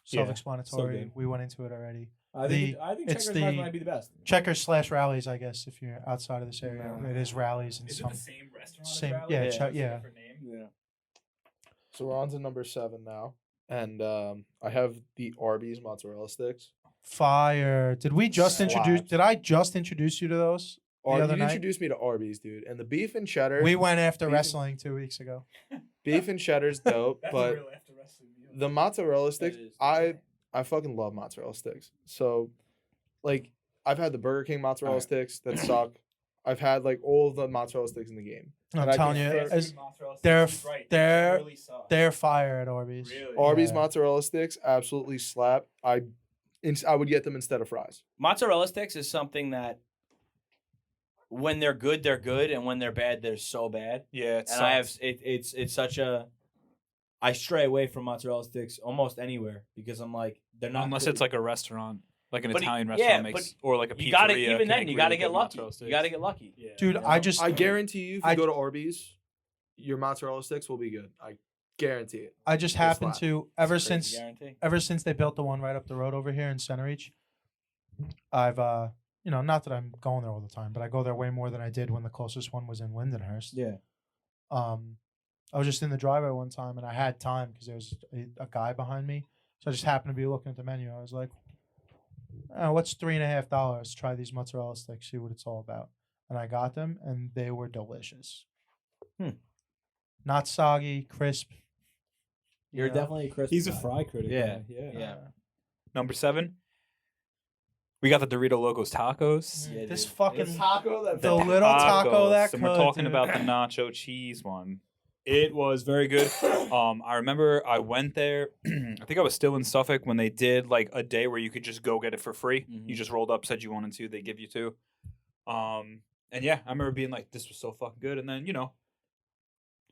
Yeah, Self-explanatory. so good. We went into it already. I think- think it's Checkers fries might be the best. Checkers / Rallies, I guess, if you're outside of this area. No. It is Rallies and some. same restaurant? Same- Rally's? yeah, Yeah. yeah. Yeah. so we're on to number 7 now, and I have the Arby's mozzarella sticks. Fire. Did we just introduce? Slaps. Did I just introduce you to those? The other You night? introduced me to Arby's, dude, and the beef and cheddar. We went after Beef- wrestling 2 weeks ago. Beef and cheddar's dope, but the mozzarella sticks, is. I fucking love mozzarella sticks. So, like, I've had the Burger King mozzarella Alright. sticks that suck. I've had like all of the mozzarella sticks in the game. I'm And I telling you, prefer- they're fire at Arby's. Really? Arby's Yeah. mozzarella sticks absolutely slap. I would get them instead of fries. Mozzarella sticks is something that when they're good, and when they're bad, they're so bad. Yeah, And I have it's such a. I stray away from mozzarella sticks almost anywhere because I'm like they're not unless good. it's like a restaurant, like an But Italian yeah, restaurant but makes, or like a pizzeria. you gotta can even then make you gotta really get good lucky. mozzarella You sticks. gotta get lucky. Yeah. Dude, You know? I just I guarantee you, if you I- go to Arby's, your mozzarella sticks will be good. I guarantee it. I just They're happened slap. to Crazy guarantee. ever since they built the one right up the road over here in Center Reach, I've not that I'm going there all the time, but I go there way more than I did when the closest one was in Lindenhurst. Yeah. I was just in the driveway one time and I had time because there was a guy behind me, so I just happened to be looking at the menu. I was like, "What's $3.50? Try these mozzarella sticks, see what it's all about." And I got them, and they were delicious. Not soggy, crisp. You're Yeah. definitely a crisp. He's a guy. fry critic. Yeah. Yeah. Yeah. Number 7, We got the Dorito Locos tacos. Yeah, This dude. fucking It's taco that the little taco that And we're could, talking dude. about the nacho cheese one. It was very good. I remember I went there. I think I was still in Suffolk when they did like a day where you could just go get it for free. Mhm. You just rolled up, said you wanted to, they give you two. And yeah, I remember being like, this was so fucking good. And then,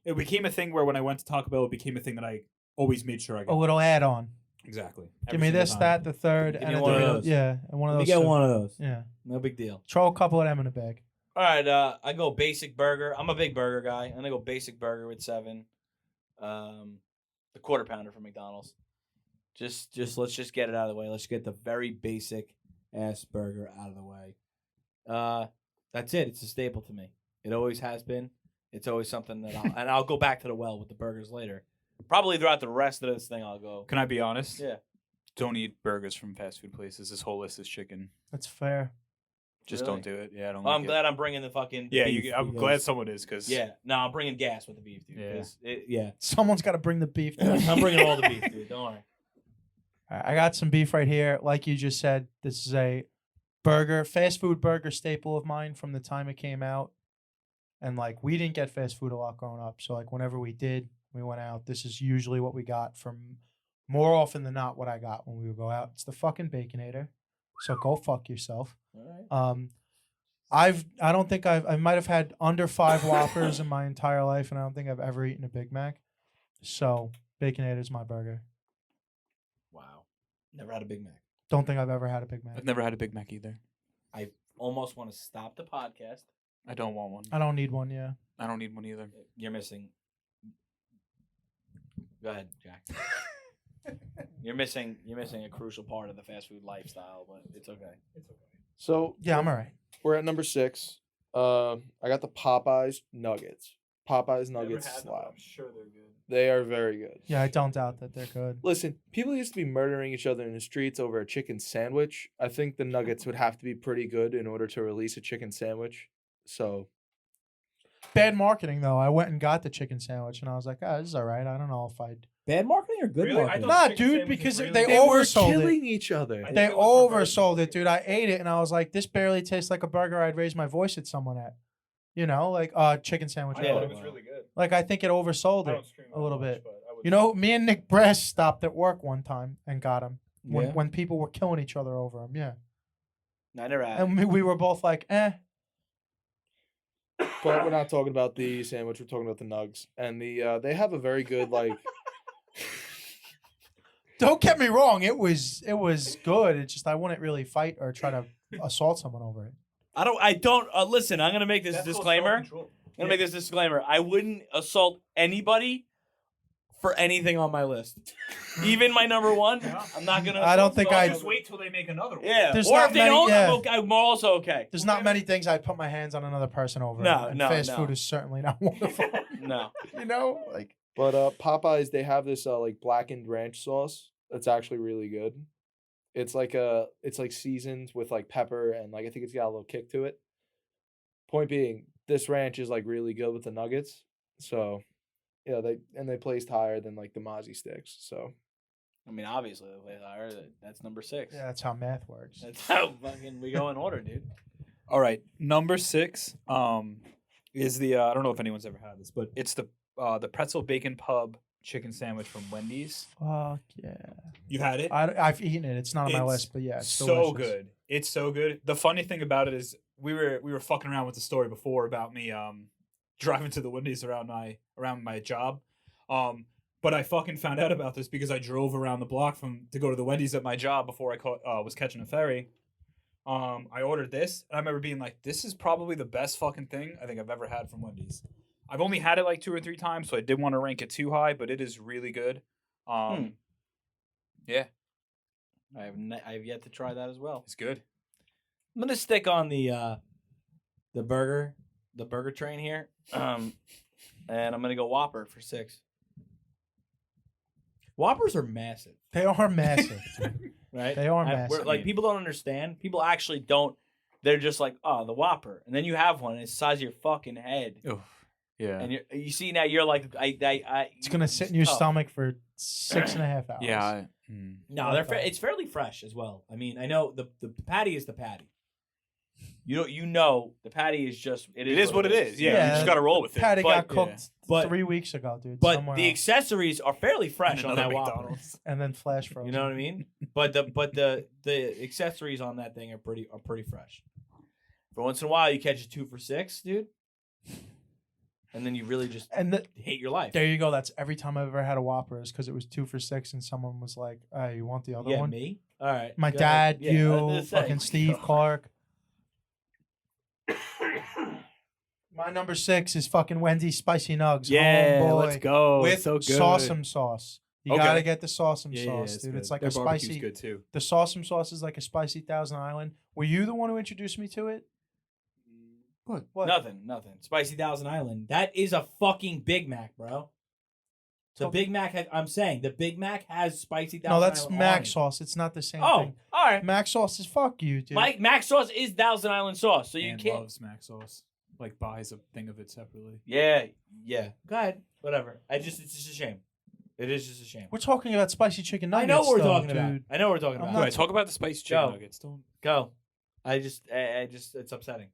it became a thing where when I went to Taco Bell, it became a thing that I always made sure I a got. little add-on. Exactly. Give me this, that, the third, Give and me a one of Dorito. those. Yeah, and one of Let me those. get too. one of those. Yeah, No big deal. throw a couple of them in a bag. All right, I go basic burger. I'm a big burger guy. I'm gonna go basic burger with 7. The quarter pounder from McDonald's. Just let's just get it out of the way. Let's get the very basic ass burger out of the way. That's it. It's a staple to me. It always has been. It's always something that I'll go back to the well with the burgers later. Probably throughout the rest of this thing, I'll go. Can I be honest? Yeah. Don't eat burgers from fast food places. This whole list is chicken. That's fair. Just Really? don't do it. Yeah, I don't Well, like I'm it. glad I'm bringing the fucking. Yeah, beef I'm because- glad someone is because Yeah, no, I'm bringing gas with the beef, dude. Yeah. 'cause yeah. Someone's got to bring the beef. Down. I'm bringing all the beef, dude. Don't worry. All right, I got some beef right here. Like you just said, this is a fast food burger staple of mine from the time it came out. And like we didn't get fast food a lot growing up, so like whenever we did, we went out. This is usually what we got from more often than not what I got when we would go out. It's the fucking Baconator. So go fuck yourself. All right. I don't think I might have had under 5 Whoppers in my entire life, and I don't think I've ever eaten a Big Mac. So Baconator's my burger. Wow. Never had a Big Mac. Don't think I've ever had a Big Mac. I've never had a Big Mac either. Almost want to stop the podcast. I don't want one. I don't need one. Yeah. I don't need one either. You're missing. Go ahead, Jack. You're missing a crucial part of the fast food lifestyle, but it's okay. So Yeah, I'm alright. we're at number 6. I got the Popeyes nuggets. Popeyes nuggets slap. sure they're good. They are very good. Yeah, I don't doubt that they're good. Listen, people used to be murdering each other in the streets over a chicken sandwich. I think the nuggets would have to be pretty good in order to release a chicken sandwich. So Bad marketing though. I went and got the chicken sandwich, and I was like, "Ah, this is all right. I don't know if I'd." Bad marketing or good Really? I marketing? thought- Nah, chicken dude, sandwich because is really they good. they were oversold it. killing each other. I They think it was oversold perverted. it, dude. I ate it, and I was like, "This barely tastes like a burger I'd raise my voice at someone at." You know, like chicken sandwich. I Yeah. thought it was really good. Like I think it oversold I it don't stream a little much, bit. but I would- You know, me and Nick Bress stopped at work one time and got him Yeah. when people were killing each other over him. Yeah, I never had. and we were both like, "Eh." But we're not talking about the sandwich. We're talking about the nugs. And they have a very good like. Don't get me wrong. It was good. It's just I wouldn't really fight or try to assault someone over it. I don't. Listen, I'm gonna make this disclaimer. I'm gonna make this disclaimer. I wouldn't assault anybody for anything on my list, even my number 1. I'm not gonna. I don't assault think somebody I'd- Just wait till they make another one. Yeah, There's or not if they many- don't, yeah. I'm okay. I'm also okay. There's not many things I'd put my hands on another person over. No, and no, fast no. food is certainly not one of them. No. You know, like But Popeyes, they have this like blackened ranch sauce that's actually really good. It's like seasoned with like pepper and like I think it's got a little kick to it. Point being, this ranch is like really good with the nuggets. So, yeah, they placed higher than like the Mozzie sticks. So I mean, obviously, the way higher. That's number 6. yeah, that's how math works. That's how fucking we go in order, dude. All right, number 6 is the I don't know if anyone's ever had this, but it's the pretzel bacon pub chicken sandwich from Wendy's. Fuck yeah. You had it? I've eaten it. It's not on my It's list, but yeah, it's so delicious. good. It's so good. The funny thing about it is we were fucking around with the story before about me driving to the Wendy's around my job. But I fucking found out about this because I drove around the block to go to the Wendy's at my job before I was catching a ferry. I ordered this, and I remember being like, "This is probably the best fucking thing I think I've ever had from Wendy's." I've only had it like 2 or 3 times, so I didn't want to rank it too high, but it is really good. Yeah, I have yet to try that as well. it's good. I'm gonna stick on the burger train here, and I'm gonna go Whopper for 6. Whoppers are massive, They are massive. Dude. right? They are We're- massive. Like people don't understand. People actually don't. They're just like, oh, the Whopper, and then you have one, and it's the size of your fucking head, Oh, yeah. and you see now you're like, It's gonna sit in your tough. stomach for 6.5 hours. Yeah, No, it's fairly fresh as well. I mean, I know the patty is the patty. You know the patty is just It is what it is. Yeah, you just got to roll with it. Patty got But- cooked But- 3 weeks ago, dude. But somewhere the else. accessories are fairly fresh on Another that Whopper. McDonald's. and then flash frozen. You know what I mean? But the accessories on that thing are pretty fresh. For once in a while, you catch a 2 for $6, dude, and then you really just And hate your life. there you go. That's every time I've ever had a Whopper is because it was 2 for $6, and someone was like, "Hey, you want the other Yeah, one?" me. All right. My go ahead. dad, Yeah, I was you, gonna say. fucking Steve Clark. My number 6 is fucking Wendy's spicy nugs. Yeah, Homeboy, let's go. with so good. Sawsum sauce. You Okay. gotta get the Sawsum Yeah, sauce, it's dude. good. It's like Their a barbecue's spicy. good too. The Sawsum sauce is like a spicy Thousand Island. Were you the one who introduced me to it? What? Nothing. Spicy Thousand Island. That is a fucking Big Mac, bro. The Okay. Big Mac. I'm saying the Big Mac has spicy Thousand No, that's Island. Mac on it. sauce. It's not the same Oh, thing. all right. Mac sauce is fuck you, dude. Mac sauce is Thousand Island sauce, so you And can't. loves Mac sauce. Like buys a thing of it separately. Yeah. Go ahead. Whatever. It's just a shame. It is just a shame. We're talking about spicy chicken I nuggets. know what we're though, talking dude. about. I know what we're talking I'm about. not All right, talk about the spicy chicken Go. nuggets. Don't. Go. I just it's upsetting.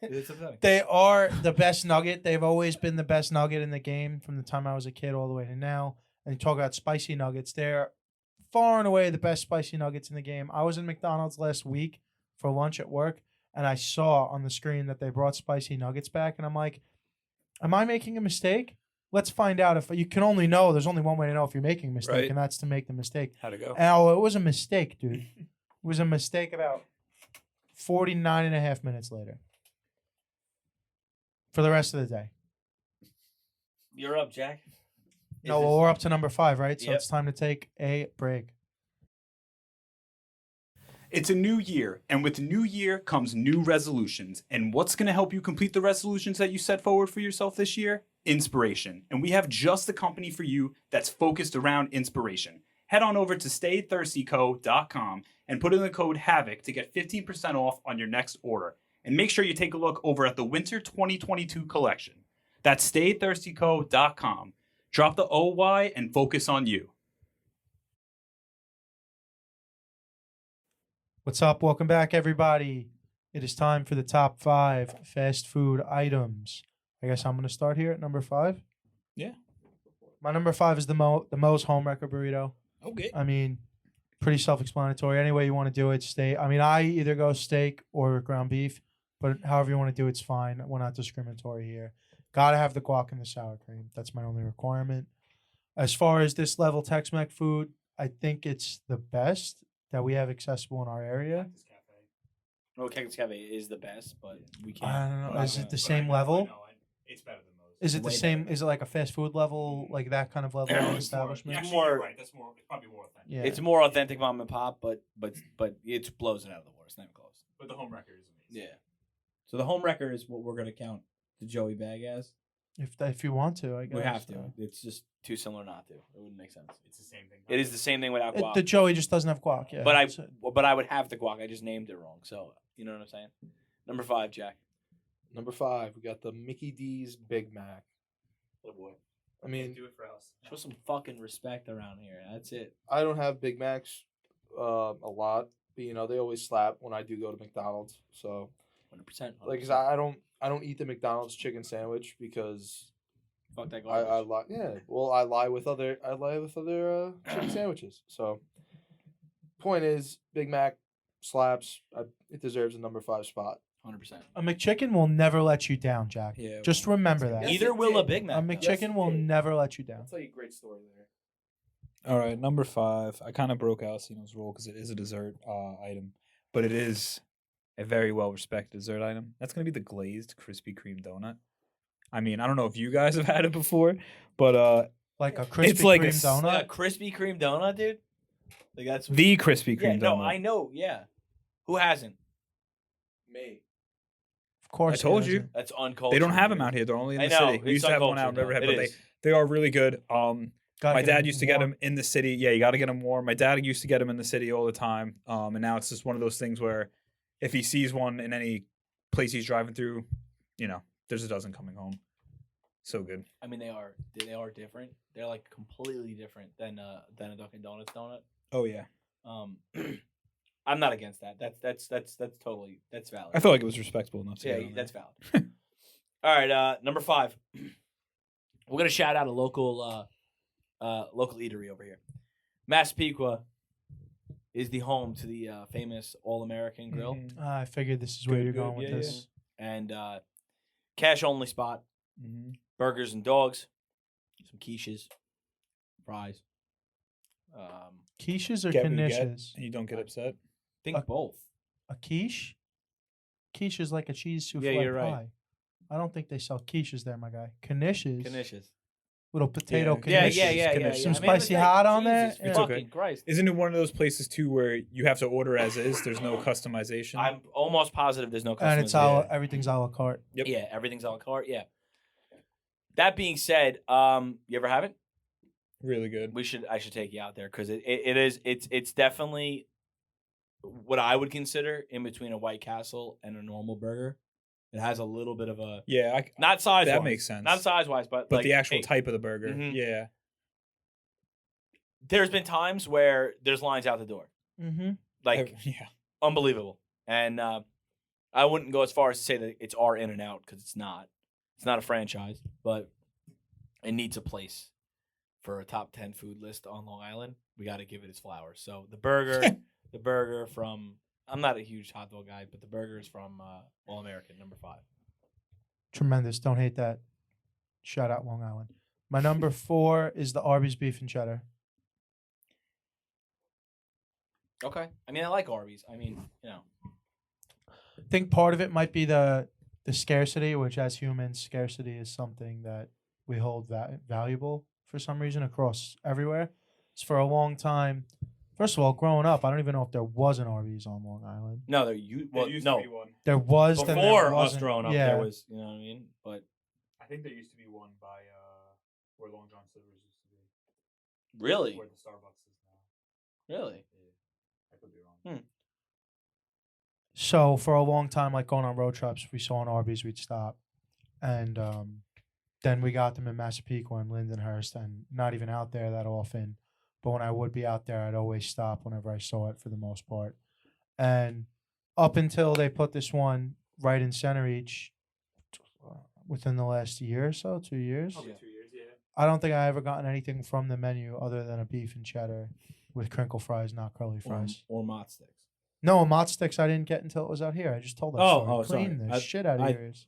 It's upsetting. They are the best nugget. They've always been the best nugget in the game from the time I was a kid all the way to now. And you talk about spicy nuggets. They're far and away the best spicy nuggets in the game. I was in McDonald's last week for lunch at work, and I saw on the screen that they brought spicy nuggets back, and I'm like, am I making a mistake? Let's find out. If you can only know, there's only one way to know if you're making a mistake, Right. and that's to make the mistake. How'd it go? Oh, it was a mistake, dude. It was a mistake about 49 and a half minutes later. For the rest of the day. You're up, Jack. No, well, we're up to number 5, right? So Yep. it's time to take a break. It's a new year, and with the new year comes new resolutions. And what's going to help you complete the resolutions that you set forward for yourself this year? Inspiration. And we have just the company for you that's focused around inspiration. Head on over to staythirstyco.com and put in the code HAVOC to get 15% off on your next order. And make sure you take a look over at the Winter 2022 collection. That's staythirstyco.com. Drop the OY and focus on you. What's up? Welcome back, everybody. It is time for the top 5 fast food items. I guess I'm going to start here at number 5. Yeah. My number 5 is the Moe's Home Wrecker Burrito. Okay. I mean, pretty self-explanatory. Any way you want to do it, steak. I mean, I either go steak or ground beef, but however you want to do it's fine. We're not discriminatory here. Gotta have the guac and the sour cream. That's my only requirement. As far as this level Tex-Mex food, I think it's the best that we have accessible in our area. No, Cactus Cafe is the best, but we can't. I don't know. we're not Is gonna- it the same level? It's better than most. Is it the Way same? better. Is it like a fast food level, like that kind of level of establishment? Actually, more- right. That's more. It's probably more authentic. Yeah. It's more authentic mom and pop, but it blows it out of the water. It's not even close. But the home record is amazing. Yeah. So the home wrecker is what we're gonna count the Joey bag as. If you want to, I guess. We have to. It's just too similar not to. It wouldn't make sense. It's the same thing. It is the same thing without guac. The Joey just doesn't have guac. Yeah. but that's it. I would have the guac. I just named it wrong. So you know what I'm saying. Number 5, Jack. Number 5, we got the Mickey D's Big Mac. Oh boy. I mean, do it for us. Show some fucking respect around here. That's it. I don't have Big Macs a lot, but you know they always slap when I do go to McDonald's. So 100%. like, 'cause I don't eat the McDonald's chicken sandwich because Fuck that I garbage. lie. Yeah, well, I lie with other chicken sandwiches. So point is, Big Mac slaps. It deserves a number 5 spot. 100%. A McChicken will never let you down, Jack. Yeah. Just remember that. Yes, Either it will a did. Big A Mac. though. McChicken it will did. never let you down. I'll tell you a great story there. All right, number 5. I kind of broke Alcino's rule because it is a dessert item, but it is a very well respected dessert item. That's gonna be the glazed Krispy Kreme donut. I mean, I don't know if you guys have had it before, but Like a Krispy like a Kreme s- donut. Like a Krispy Kreme donut, dude. Like that's the Krispy yeah. Kreme No, donut. I know. Yeah. Who hasn't? Me. Of course. I told it you. isn't. That's uncultured. They don't have them dude. out here. They're only in I the know. city. We it's used to have one out in uncultured, Riverhead, though. but It is. they are really good. Gotta My get dad them used to get warm. them in the city. Yeah, you got to get them warm. My dad used to get them in the city all the time. And now it's just one of those things where if he sees one in any place he's driving through, you know, there's a dozen coming home. So good. I mean, they are different. They're like completely different than a Dunkin' Donuts donut. Oh yeah. I'm not against that. That's totally valid. I felt like it was respectable enough to Yeah, get on there. that's valid. All right, number 5. We're gonna shout out a local eatery over here. Massapequa is the home to the famous All American Grill Mhm. I figured this is where Good, you're good, going with yeah, this. and cash only spot. Mhm. Burgers and dogs, some quiches, fries. Quiches or Get what you get, knishes? and you don't get upset. Think both. A quiche? Quiche is like a cheese souffle Yeah, you're right. pie. I don't think they sell quiches there, my guy. Knishes. Knishes. Little potato Yeah, knishes. Yeah. Some I made a spicy mistake. hot on there. Jesus Yeah. fucking okay. Christ. Isn't it one of those places too where you have to order as is? There's no customization. I'm almost positive there's no And it's customization. everything's a la carte. Yep. Yeah, everything's a la carte. Yeah. That being said, you ever have it? Really good. I should take you out there because it's definitely what I would consider in between a White Castle and a normal burger. It has a little bit of a Yeah, not size. that makes sense. Not size wise, but but like, the actual hey, type of the burger. Mhm. Yeah. There's been times where there's lines out the door, Mm-hmm. like Yeah. unbelievable, and I wouldn't go as far as to say that it's our In and Out because it's not. It's not a franchise, but it needs a place for a top 10 food list on Long Island. We got to give it its flowers. So the burger from, I'm not a huge hot dog guy, but the burger is from All American, number 5. Tremendous. Don't hate that. Shout out Long Island. My number 4 is the Arby's beef and cheddar. Okay. I mean, I like Arby's. I mean, I think part of it might be the scarcity, which as humans, scarcity is something that we hold valuable for some reason across everywhere. It's for a long time. First of all, growing up, I don't even know if there was an Arby's on Long Island. no, no. one. There was. then there Before us wasn't. growing up, yeah. there was, you know what I mean? But I think there used to be one by where Long John Silver's used to be. really, Where the Starbucks is now. really, I could be wrong. So for a long time, like going on road trips, if we saw an Arby's, we'd stop, and then we got them in Massapequa and Lindenhurst, and not even out there that often. But when I would be out there, I'd always stop whenever I saw it for the most part. And up until they put this one right in Center Each, within the last year or so, 2 years, Probably 2 years, yeah. I don't think I ever gotten anything from the menu other than a beef and cheddar with crinkle fries, not curly fries. or Mott sticks. No, Mott sticks I didn't get until it was out here. I just told that Oh, story. sorry. Clean the I- shit out of I- your ears.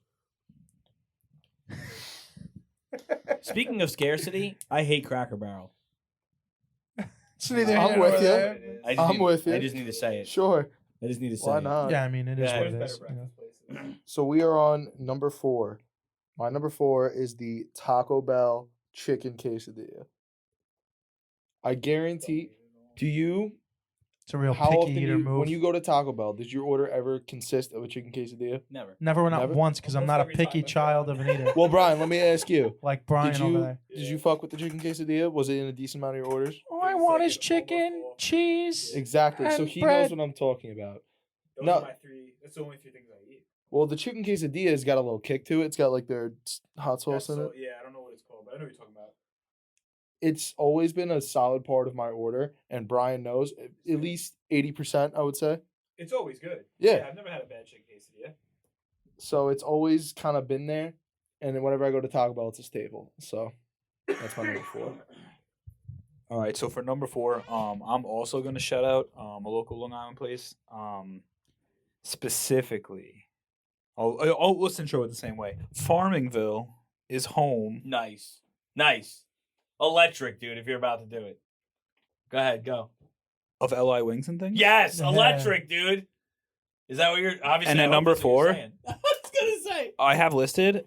Speaking of scarcity, I hate Cracker Barrel. It's neither I'm here with nor you. there. I'm with you. I just need to say it. Sure. I just need to say Why it. not? Yeah, I mean, it is Yeah, what it There's is. better you know. breakfast places. So we are on number 4. My number 4 is the Taco Bell chicken quesadilla. I guarantee. Do you? It's a real How picky often eater you, move. when you go to Taco Bell, does your order ever consist of a chicken quesadilla? Never. Never went out Never? once because I'm Almost not a every time picky I go child out. of an eater. Well, Brian, let me ask you. Like Brian Did over you there. did you fuck with the chicken quesadilla? Was it in a decent amount of your orders? All I It's want like is an chicken, almost cheese. Exactly. So And he bread. knows what I'm talking about. Those No. are my 3. That's the only 3 things I eat. Well, the chicken quesadilla has got a little kick to it. It's got like their hot sauce in it. Yeah, I don't know what it's called, but I know what you're talking about. It's always been a solid part of my order, and Brian knows at least 80%, I would say. It's always good. Yeah. I've never had a bad chicken quesadilla. So it's always kind of been there, and then whenever I go to Taco Bell, it's a staple. So that's my number 4. All right, so for number 4, I'm also gonna shout out a local Long Island place. Specifically, let's intro it the same way. Farmingville is home. Nice. Electric, dude, if you're about to do it. Go ahead, go. Of LI Wings and things. Yes, Yeah. electric, dude. Is that what you're obviously? And I at hope number that's what you're 4? saying. I was gonna say I have listed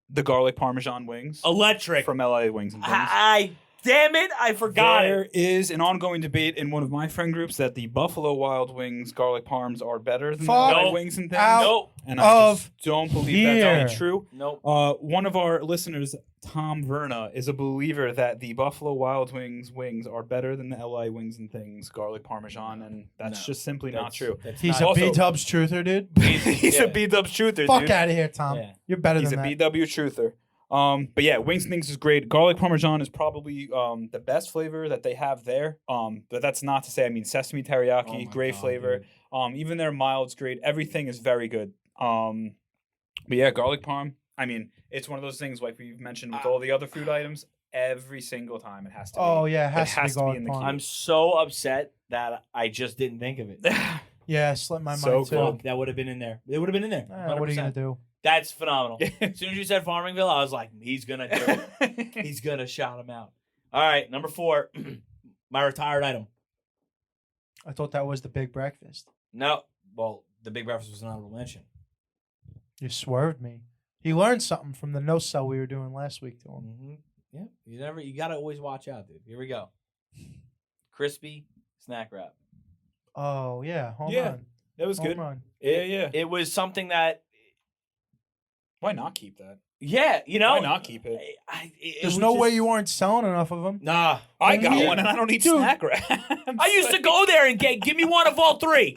the garlic parmesan wings electric. from LI Wings and things. Damn it, I forgot There it. is an ongoing debate in one of my friend groups that the Buffalo Wild Wings garlic parms are better than the Fuck LI Nope. Wings and things. out Nope, And I of just don't believe that's here. true. nope. One of our listeners, Tom Verna, is a believer that the Buffalo Wild Wings are better than the LI Wings and things garlic parmesan, and that's No, just simply not true. That's He's not- a Also- B-Dubs truther, dude. He's Yeah. a B-Dubs truther, Fuck dude. out of here, Tom. Yeah. You're better He's than a that. BW truther. But yeah, Wings Things is great. Garlic Parmesan is probably the best flavor that they have there. But that's not to say, I mean, sesame teriyaki, Oh my great God, flavor. dude. Even their mild's great. Everything is very good. But yeah, garlic parm. I mean, it's one of those things like we've mentioned with all the other food items. Every single time it has to. Oh be, yeah, it has to be in garlic the parm. queue. I'm so upset that I just didn't think of it. Yeah, it slipped my So mind too. cool. Fuck, that would have been in there. It would have been in there. What are you gonna 100%. do? That's phenomenal. As soon as you said Farmingville, I was like, he's gonna do it. He's gonna shout him out. All right, number 4, my retired item. I thought that was the big breakfast. No, well, the Big Breakfast was an honorable mention. You swerved me. He learned something from the no sell we were doing last week to him. Mm-hmm. Yeah, you gotta always watch out, dude. Here we go. Crispy snack wrap. Oh yeah, home Yeah. run. That was Home good. run. Yeah. It was something that, Why not keep that? yeah, you know. Why not keep it? It There's was no way just- you weren't selling enough of them. Nah. I got Yeah. one and I don't eat Dude. snack wraps. I used to go there and give me one of all 3.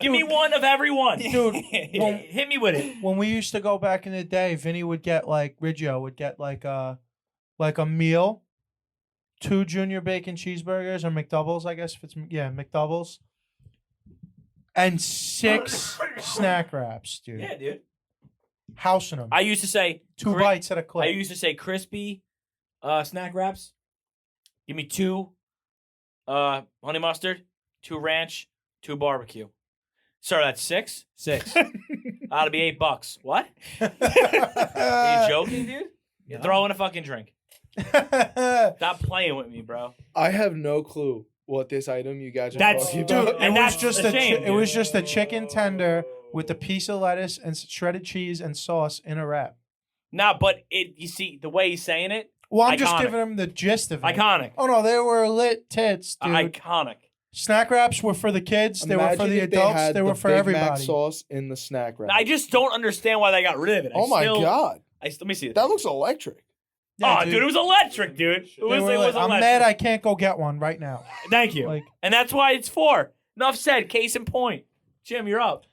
Give me one of every one. Dude, when, Hit me with it. when we used to go back in the day, Vinny would get like Riggio would get like a meal, 2 junior bacon cheeseburgers or McDoubles, I guess if it's McDoubles, and 6 snack wraps, dude. Yeah, dude. Housing them. I used to say 2 bites at a clip. I used to say crispy snack wraps. Give me 2 honey mustard, 2 ranch, 2 barbecue. Sir, that's 6? 6. Ought to be $8. What? Are you joking, dude? You're throwing a fucking drink. Stop playing with me, bro. I have no clue what this item you guys are That's- talking dude, about. and it was that's just a a shame, it dude. was just a chicken tender with a piece of lettuce and shredded cheese and sauce in a wrap. Nah, but you see the way he's saying it, Well, I'm just Iconic. giving him the gist of it. iconic. Oh no, they were lit tits, dude. Iconic. Snack wraps were for the kids. They were for Imagine the if they adults. had They were the for Big Mac everybody. sauce in the snack wrap. I just don't understand why they got rid of it. oh my god, Let me see it. that looks electric. Yeah, Oh, dude, it was electric, dude. They were lit. I'm mad I can't go get one right now. Thank you. Like And that's why it's 4. Enough said. Case in point. Jim, you're up.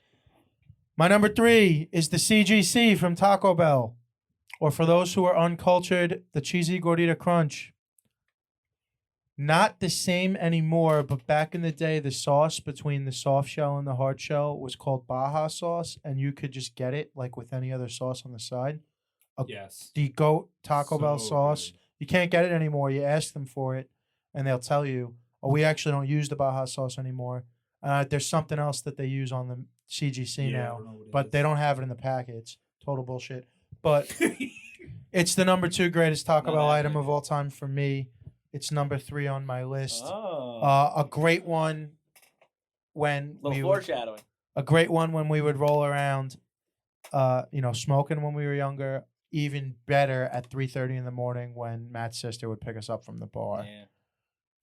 my number 3 is the CGC from Taco Bell, or for those who are uncultured, the cheesy gordita crunch. Not the same anymore, but back in the day, the sauce between the soft shell and the hard shell was called Baja sauce, and you could just get it like with any other sauce on the side. Yes. The goat Taco Bell So sauce. good. You can't get it anymore. You ask them for it, and they'll tell you, "Oh, we actually don't use the Baja sauce anymore. There's something else that they use on the CGC now, but they don't have it in the packets. Total bullshit. But it's the number 2 greatest Taco Not Bell having item it. of all time for me. It's number 3 on my list. Oh. A great one when little we would, foreshadowing. a great one when we would roll around, smoking when we were younger. Even better at 3:30 in the morning when Matt's sister would pick us up from the bar. Yeah.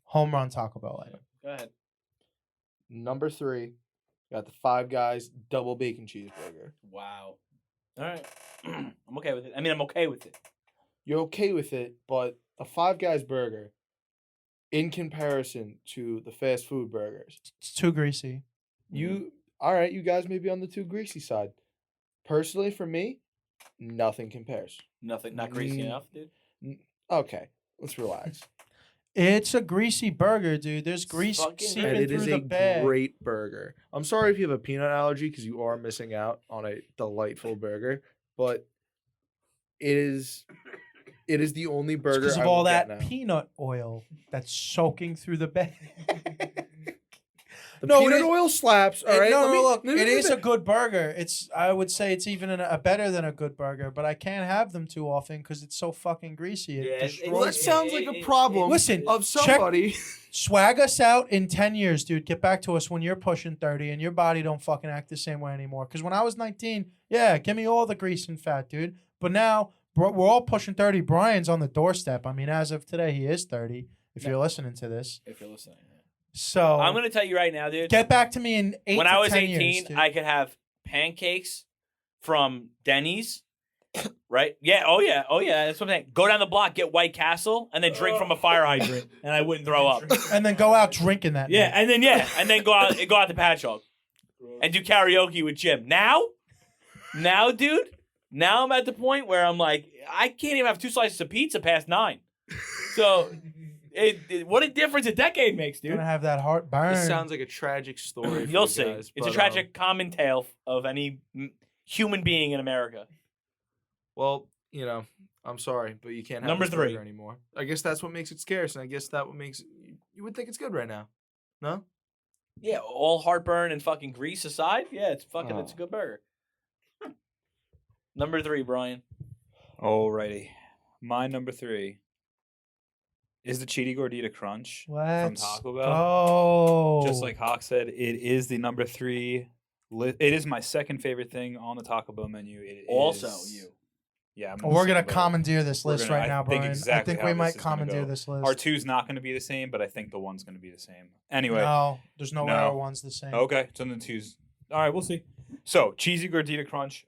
Home run Taco Bell item. Go ahead. Number 3, got the Five Guys double bacon cheeseburger. Wow. All right. I'm okay with it. I mean, I'm okay with it. You're okay with it, but a Five Guys burger, in comparison to the fast food burgers, It's too greasy. you all right? You guys may be on the too greasy side. Personally, for me, nothing compares. Nothing, not greasy Mm. enough, dude. Okay, let's relax. It's a greasy burger, dude. There's grease fucking seeping great. And it through is the a bag. great burger. I'm sorry if you have a peanut allergy because you are missing out on a delightful burger, but it is the only burger Because of I all will get that now. peanut oil that's soaking through the bag. The No, peanut it- oil slaps. All right, No, let me- look, let me- it is let a me- good burger. I would say it's even a better than a good burger, but I can't have them too often because it's so fucking greasy. It Yeah, it's- destroys Well, that it's- me. sounds like a problem Listen, of check- somebody. Swag us out in 10 years, dude. Get back to us when you're pushing 30 and your body don't fucking act the same way anymore. Because when I was 19, yeah, give me all the grease and fat, dude. But now, bro, we're all pushing 30. Brian's on the doorstep. I mean, as of today, he is 30, if you're listening to this. If you're listening. So, I'm gonna tell you right now, dude. get back to me in 8 When to I was 10 18, years, dude. I could have pancakes from Denny's. Right? Yeah. Oh yeah. Oh yeah. That's what I'm saying. Go down the block, get White Castle, and then drink from a fire hydrant, and I wouldn't throw up. And then go out drinking that Yeah, night. and then go out to Patchogue and do karaoke with Jim. Now, dude, Now I'm at the point where I'm like, I can't even have 2 slices of pizza past 9. So, what a difference a decade makes, You're dude. gonna have that heartburn. This sounds like a tragic story. For You'll you see. guys, It's a but, tragic common tale of any human being in America. Well, you know, I'm sorry, but you can't have Number this 3. burger anymore. I guess that's what makes it scarce, and I guess that what makes you would think it's good right now. No? Yeah, all heartburn and fucking grease aside, yeah, it's a good burger. Number 3, Brian. Alrighty. My number 3 is the Cheety Gordita Crunch from Let's Taco Bell. go. Just like Hawk said, it is the number 3. It is my second favorite thing on the Taco Bell menu. It Also, is- you. Yeah, I'm We're gonna but commandeer this we're list gonna- right I now, think Brian. exactly I think how we this might is gonna commandeer go. this list. Our 2's not going to be the same, but I think the 1's going to be the same. Anyway, No, there's no way No. our one's the same. okay, so then the 2's. All right, we'll see. So, cheesy gordita crunch,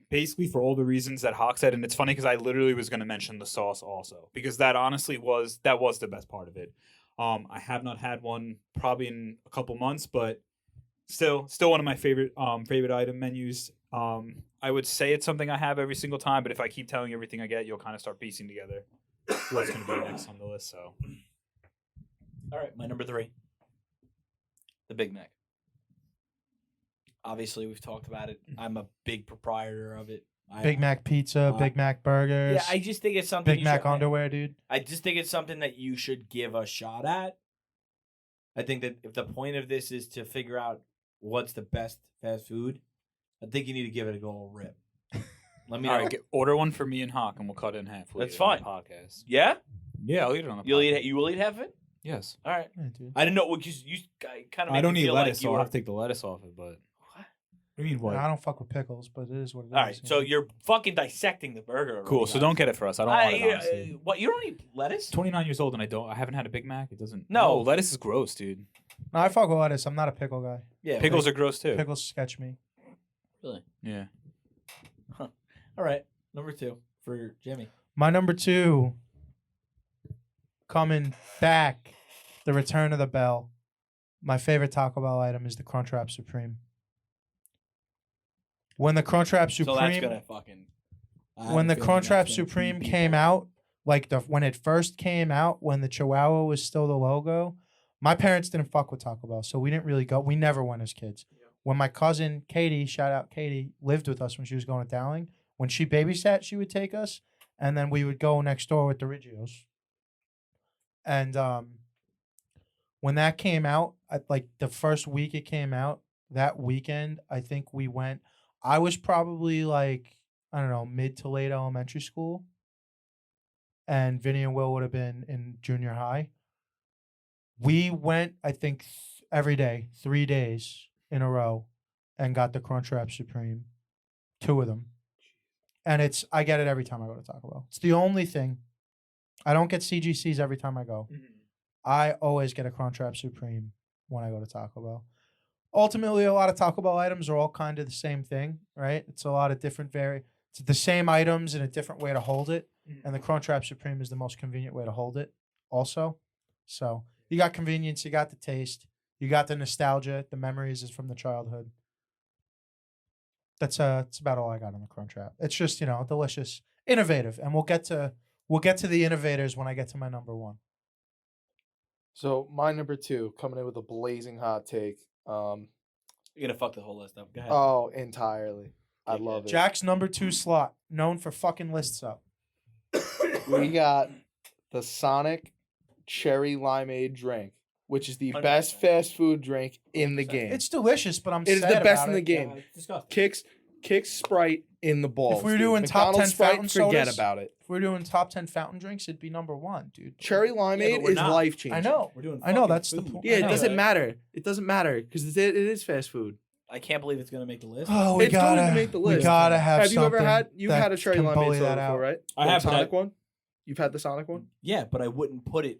basically for all the reasons that Hawk said, and it's funny because I literally was going to mention the sauce also, because that honestly was the best part of it. I have not had one probably in a couple months, but still one of my favorite item menus. I would say it's something I have every single time, but if I keep telling you everything I get, you'll kind of start piecing together what's going to be next on the list. So, All right, my number 3. The Big Mac. Obviously, we've talked about it. I'm a big proprietor of it. Big Mac pizza, Big Mac burgers, Yeah, I just think it's something. Big you Mac should- underwear, dude. I just think it's something that you should give a shot at. I think that if the point of this is to figure out what's the best fast food, I think you need to give it a go a rip. Let me know. all right, order one for me and Hawk, and we'll cut it in half. We'll That's eat it on the fine. podcast. Yeah, Yeah, I'll eat it on the you podcast. will eat half of it. Yes. All right. Yeah, dude. I didn't know because you kind of. I don't me need feel lettuce, like so you I'll were. have to take the lettuce off it, but... I mean, what? I don't fuck with pickles, but it is what it is. All right, so you're fucking dissecting the burger. already, Cool, so guys. don't get it for us. I don't want it, honestly. What? You don't eat lettuce? 29 years old and I haven't had a Big Mac. It doesn't... No. lettuce is gross, dude. No, I fuck with lettuce. I'm not a pickle guy. Yeah. Pickles are gross, too. Pickles sketch me. Really? Yeah. All right. Number 2 for Jimmy. My number 2, coming back, the return of the bell. My favorite Taco Bell item is the Crunchwrap Supreme. When the Crunchwrap So that's Supreme, gonna fucking. I have when a the feeling that's Crunchwrap gonna Supreme keep came people- out, like when it first came out, when the Chihuahua was still the logo, my parents didn't fuck with Taco Bell, so we didn't really go. We never went as kids. When my cousin Katie, shout out Katie, lived with us when she was going to Dowling, when she babysat, she would take us, and then we would go next door with the Rigios. And when that came out, like the first week it came out, that weekend, I think we went. I was probably like, I don't know, mid to late elementary school. And Vinny and Will would have been in junior high. We went, I think, every day, 3 days in a row, and got the Crunchwrap Supreme, 2 of them. And I get it every time I go to Taco Bell. It's the only thing. I don't get CGCs every time I go. I always get a Crunchwrap Supreme when I go to Taco Bell. Ultimately, a lot of Taco Bell items are all kind of the same thing, right? It's a lot of different it's the same items in a different way to hold it. And the Crunchwrap Supreme is the most convenient way to hold it also. So you got convenience, you got the taste, you got the nostalgia, the memories is from the childhood. That's about all I got on the Crunchwrap. It's just, delicious, innovative, and we'll get to the innovators when I get to my number 1. So my number 2, coming in with a blazing hot take. You're gonna fuck the whole list up. Go ahead. Oh, entirely. I Yeah, love it. Jack's number 2 slot, known for fucking lists up. We got the Sonic Cherry Limeade drink, which is the 100%. best fast food drink in the 100%. game. It's delicious, but I'm It is sad the best about in the it. game. it's disgusting. Kicks Sprite in the balls. If we were dude. doing top McDonald's 10 Sprite, fountain forget sodas, about it. If we're doing top 10 fountain drinks, it'd be number 1, dude. Cherry but Limeade we're is not. life changing. I know. We're doing. I know, fucking that's the food. point. Yeah, I it know doesn't that. matter. It doesn't matter because it is fast food. I can't believe it's gonna make the list. Oh, we It's going gotta to make the We list. gotta have Have you ever something had? You've that had a Cherry can Limeade bully soda that out. before, right? I The have, but Sonic one. You've had the Sonic one. Yeah, but I wouldn't put it.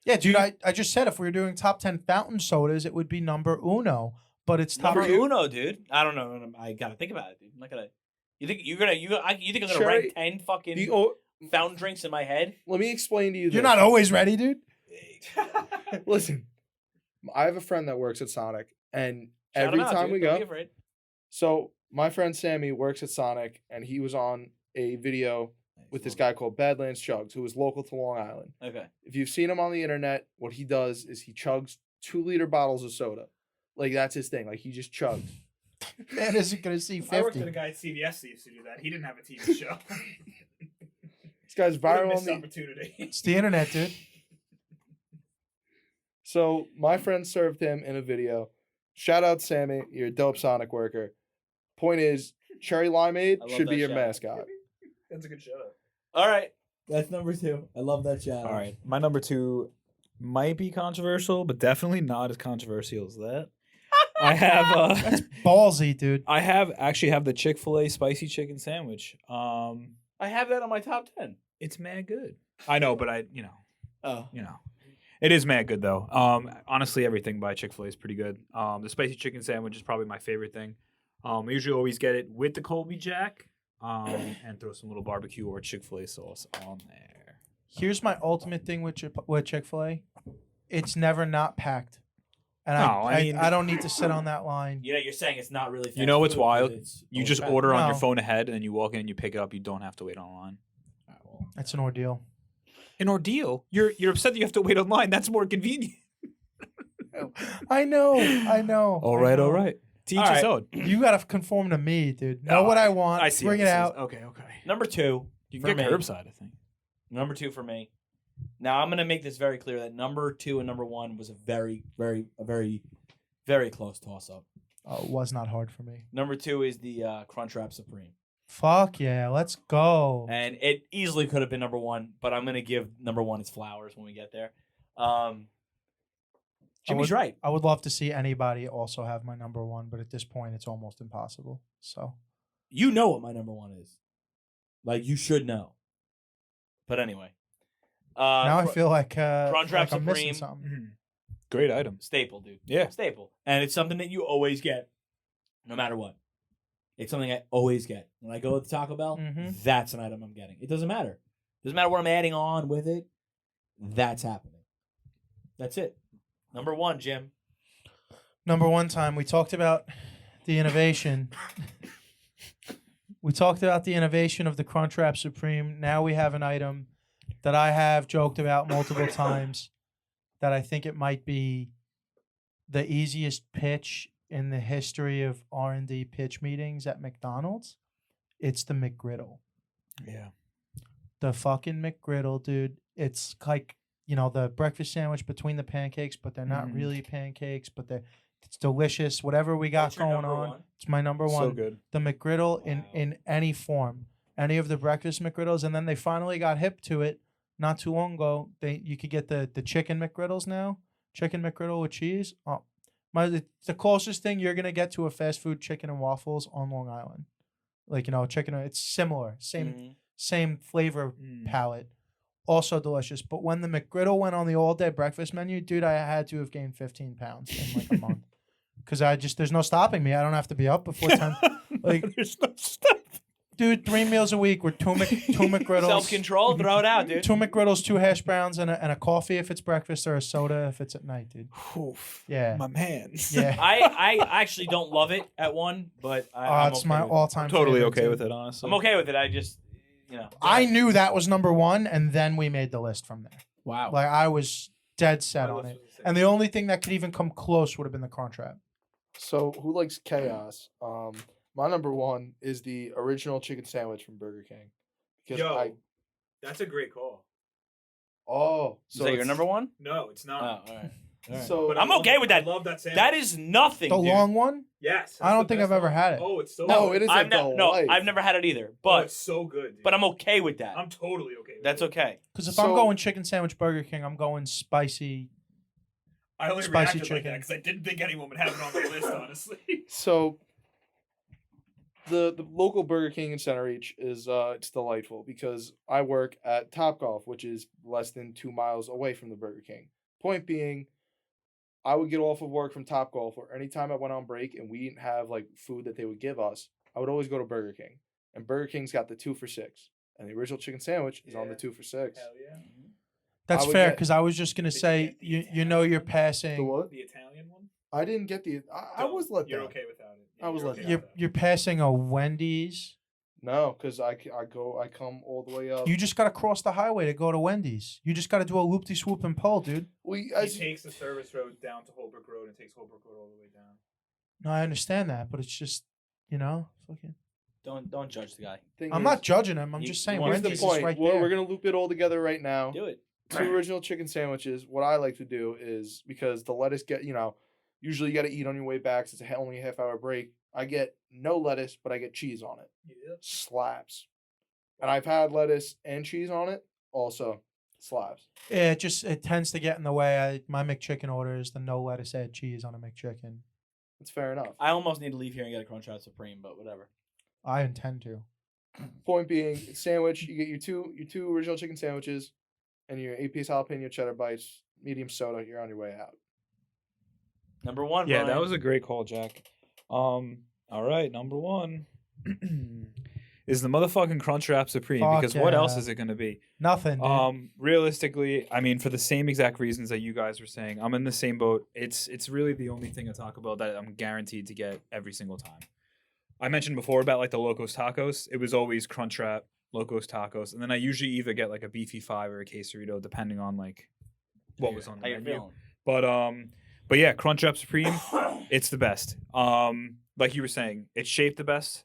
Yeah, dude, I just said if we were doing top 10 fountain sodas, it would be number uno. But it's top Number 2. uno, dude. I don't know. I gotta think about it, dude. I'm not gonna. You think you think I'm gonna Cherry- rank 10 fucking The fountain drinks in my head? Let me explain to you. You're this. not always ready, dude. Listen, I have a friend that works at Sonic, and Shout 'em every out, time dude. we Don't go, be afraid. so my friend Sammy works at Sonic, and he was on a video with this guy called Badlands Chugs, who is local to Long Island. Okay. If you've seen him on the internet, what he does is he chugs 2-liter bottles of soda. Like, that's his thing. Like, he just chugs. Man isn't gonna see I worked 50. with a guy at CBS that used to do that. He didn't have a TV show. This guy's What a viral on missed the... opportunity. It's the internet, dude. So, my friend served him in a video. Shout out, Sammy. You're a dope Sonic worker. Point is, Cherry Limeade I love should be that your shout out. mascot. That's a good show. All right. That's number 2. I love that shout. All right, my number 2 might be controversial, but definitely not as controversial as that. I have That's ballsy, dude. I actually have the Chick-fil-A spicy chicken sandwich. I have that on my top 10. It's mad good. I know, but Oh. it is mad good though. Honestly, everything by Chick-fil-A is pretty good. The spicy chicken sandwich is probably my favorite thing. I usually always get it with the Colby Jack, and throw some little barbecue or Chick-fil-A sauce on there. Here's my ultimate thing with Chick-fil-A. It's never not packed. And No, I mean- I don't need to sit on that line. You know, you're saying it's not really. You know what's fast food, but wild? it's You always just fast. order on your No. phone ahead, and then you walk in and you pick it up. You don't have to wait online. That's an ordeal. An ordeal? You're upset that you have to wait online. That's more convenient. I know. All right. Teach All his right. own. You gotta conform to me, dude. Know No, what I want. I see. Bring how it this is. out. Okay. Number 2. You For can get me. curbside, I think. Number 2 for me. Now I'm gonna make this very clear that number 2 and number 1 was a very, very, very close toss up. Oh, it was not hard for me. Number 2 is the Crunchwrap Supreme, Fuck yeah, let's go. and it easily could have been number 1, but I'm gonna give number 1 its flowers when we get there. Jimmy's right. I would love to see anybody also have my number 1, but at this point, it's almost impossible. So You know what my number 1 is. Like, you should know. But anyway. now I feel like Crunchwrap like I'm Supreme. missing something. Great item. Staple, dude. Yeah. Staple. And it's something that you always get, no matter what. It's something I always get. When I go to Taco Bell, Mhm. that's an item I'm getting. It doesn't matter. Doesn't matter what I'm adding on with it. That's happening. That's it. Number 1, Jim. Number 1 time, we talked about the innovation. We talked about the innovation of the Crunchwrap Supreme. Now we have an item that I have joked about multiple times that I think it might be the easiest pitch in the history of R&D pitch meetings at McDonald's. It's the McGriddle. Yeah. The fucking McGriddle, dude. It's like, you know, the breakfast sandwich between the pancakes, but they're not Mhm. really pancakes, but it's delicious. Whatever we got What's your going number on, 1? it's my number 1. So good. The McGriddle Wow. in any form, any of the breakfast McGriddles, and then they finally got hip to it not too long ago. You could get the chicken McGriddles now, chicken McGriddle with cheese. Oh, it's the closest thing you're gonna get to a fast food chicken and waffles on Long Island. Like, you know, chicken. It's similar, same flavor palette. Also delicious. But when the McGriddle went on the all-day breakfast menu, dude, I had to have gained 15 pounds in like a month. Because there's no stopping me. I don't have to be up before 10. Like, There's no stuff. dude, 3 meals a week with two McGriddles. Self-control, throw it out, dude. 2 McGriddles, 2 hash browns, and a coffee if it's breakfast, or a soda if it's at night, dude. Oof. Yeah. My man. Yeah. I actually don't love it at 1, but I'm It's okay my with it. all-time I'm totally favorite, okay too. with it, honestly. I'm okay with it. I just, you know. I knew that was number 1, and then we made the list from there. Wow. Like, I was dead set on it. And the only thing that could even come close would have been the Crunchwrap. So, who likes chaos? My number 1 is the original chicken sandwich from Burger King. Because That's a great call. Is that your it's- number 1? No, it's Oh, all right. So I'm okay with that. I love that sandwich. That is nothing, The dude. long one? Yes. I don't think I've ever had it. Oh, it's so No, good. it is I've a no, delight. I've never had it either. Oh, But it's so good. Dude. but I'm okay with that. I'm totally okay with That's it. okay. Because if So- I'm going chicken sandwich Burger King, I'm going spicy. I only Spicy reacted like chicken. that because I didn't think anyone would have it on the list, honestly. So the local Burger King in Center Reach is it's delightful because I work at Topgolf, which is less than 2 miles away from the Burger King. Point being, I would get off of work from Topgolf, or anytime I went on break and we didn't have like food that they would give us, I would always go to Burger King. And Burger King's got the 2 for $6, and the original chicken sandwich is on the Yeah. 2 for $6. Hell yeah. That's I would fair, get- because I was just going to But you say, get the you know you're The passing. what? The Italian one? I didn't get the. I was let You're down. okay without it. I was let down. You're passing a Wendy's. No, because I come all the way up. You just gotta cross the highway to go to Wendy's. You just gotta do a loop-de-swoop and pull, dude. We He takes the service road down to Holbrook Road and takes Holbrook Road all the way down. No, I understand that, but it's just, fucking. Don't judge the guy. I'm not judging him. I'm just saying Here's Here's the Wendy's point. is right we're there. gonna loop it all together right now. Do it. 2 original chicken sandwiches. What I like to do is because the lettuce usually you got to eat on your way back. So it's only a half-hour break. I get no lettuce, but I get cheese on it. Yeah. Slaps. And I've had lettuce and cheese on it. Also, slaps. Yeah, it tends to get in the way. My McChicken order is the no lettuce add cheese on a McChicken. It's fair enough. I almost need to leave here and get a Crunchwrap Supreme, but whatever. I intend to. Point being, sandwich. You get your two original chicken sandwiches, and your 8-piece jalapeno cheddar bites, medium soda. You're on your way out. Number one. Yeah, Brian. that was a great call, Jack. All right, number one is the motherfucking Crunchwrap Supreme. Fuck Because what else yeah. is it gonna be? Nothing. Dude. Realistically, I mean, for the same exact reasons that you guys were saying, I'm in the same boat. It's really the only thing at Taco Bell that I'm guaranteed to get every single time. I mentioned before about like the Locos Tacos. It was always Crunchwrap, Locos Tacos, and then I usually either get like a beefy 5 or a quesarito, depending on like what was on How the you menu. feeling? But yeah, Crunchwrap Supreme, it's the best. Like you were saying, it's shaped the best.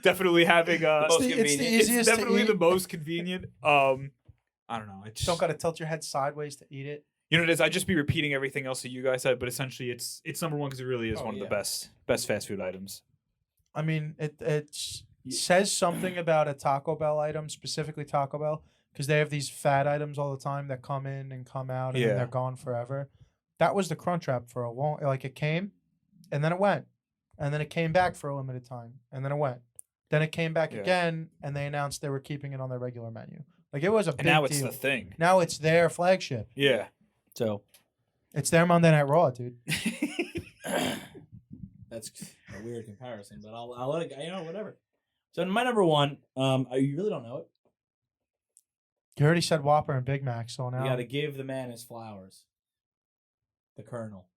Definitely having Most it's the convenient. easiest it's definitely to the eat. most convenient. I don't know. It's Don't gotta tilt your head sideways to eat it. you know what it is. I just be repeating everything else that you guys said, but essentially it's number one because it really is Oh, one of yeah. the best fast food items. I mean, it says something about a Taco Bell item, specifically Taco Bell, because they have these fat items all the time that come in and come out, and then Yeah. they're gone forever. That was the Crunchwrap for a long, like it came, and then it went, and then it came back for a limited time, and then it went, then it came back Yeah. again, and they announced they were keeping it on their regular menu. Like it was a big And now it's deal. the thing. Now it's their flagship. Yeah. So It's their Monday Night Raw, dude. that's a weird comparison, but I'll let it. Whatever. So my number one. You really don't know it. You already said Whopper and Big Mac, so now. You got to give the man his flowers. The Colonel.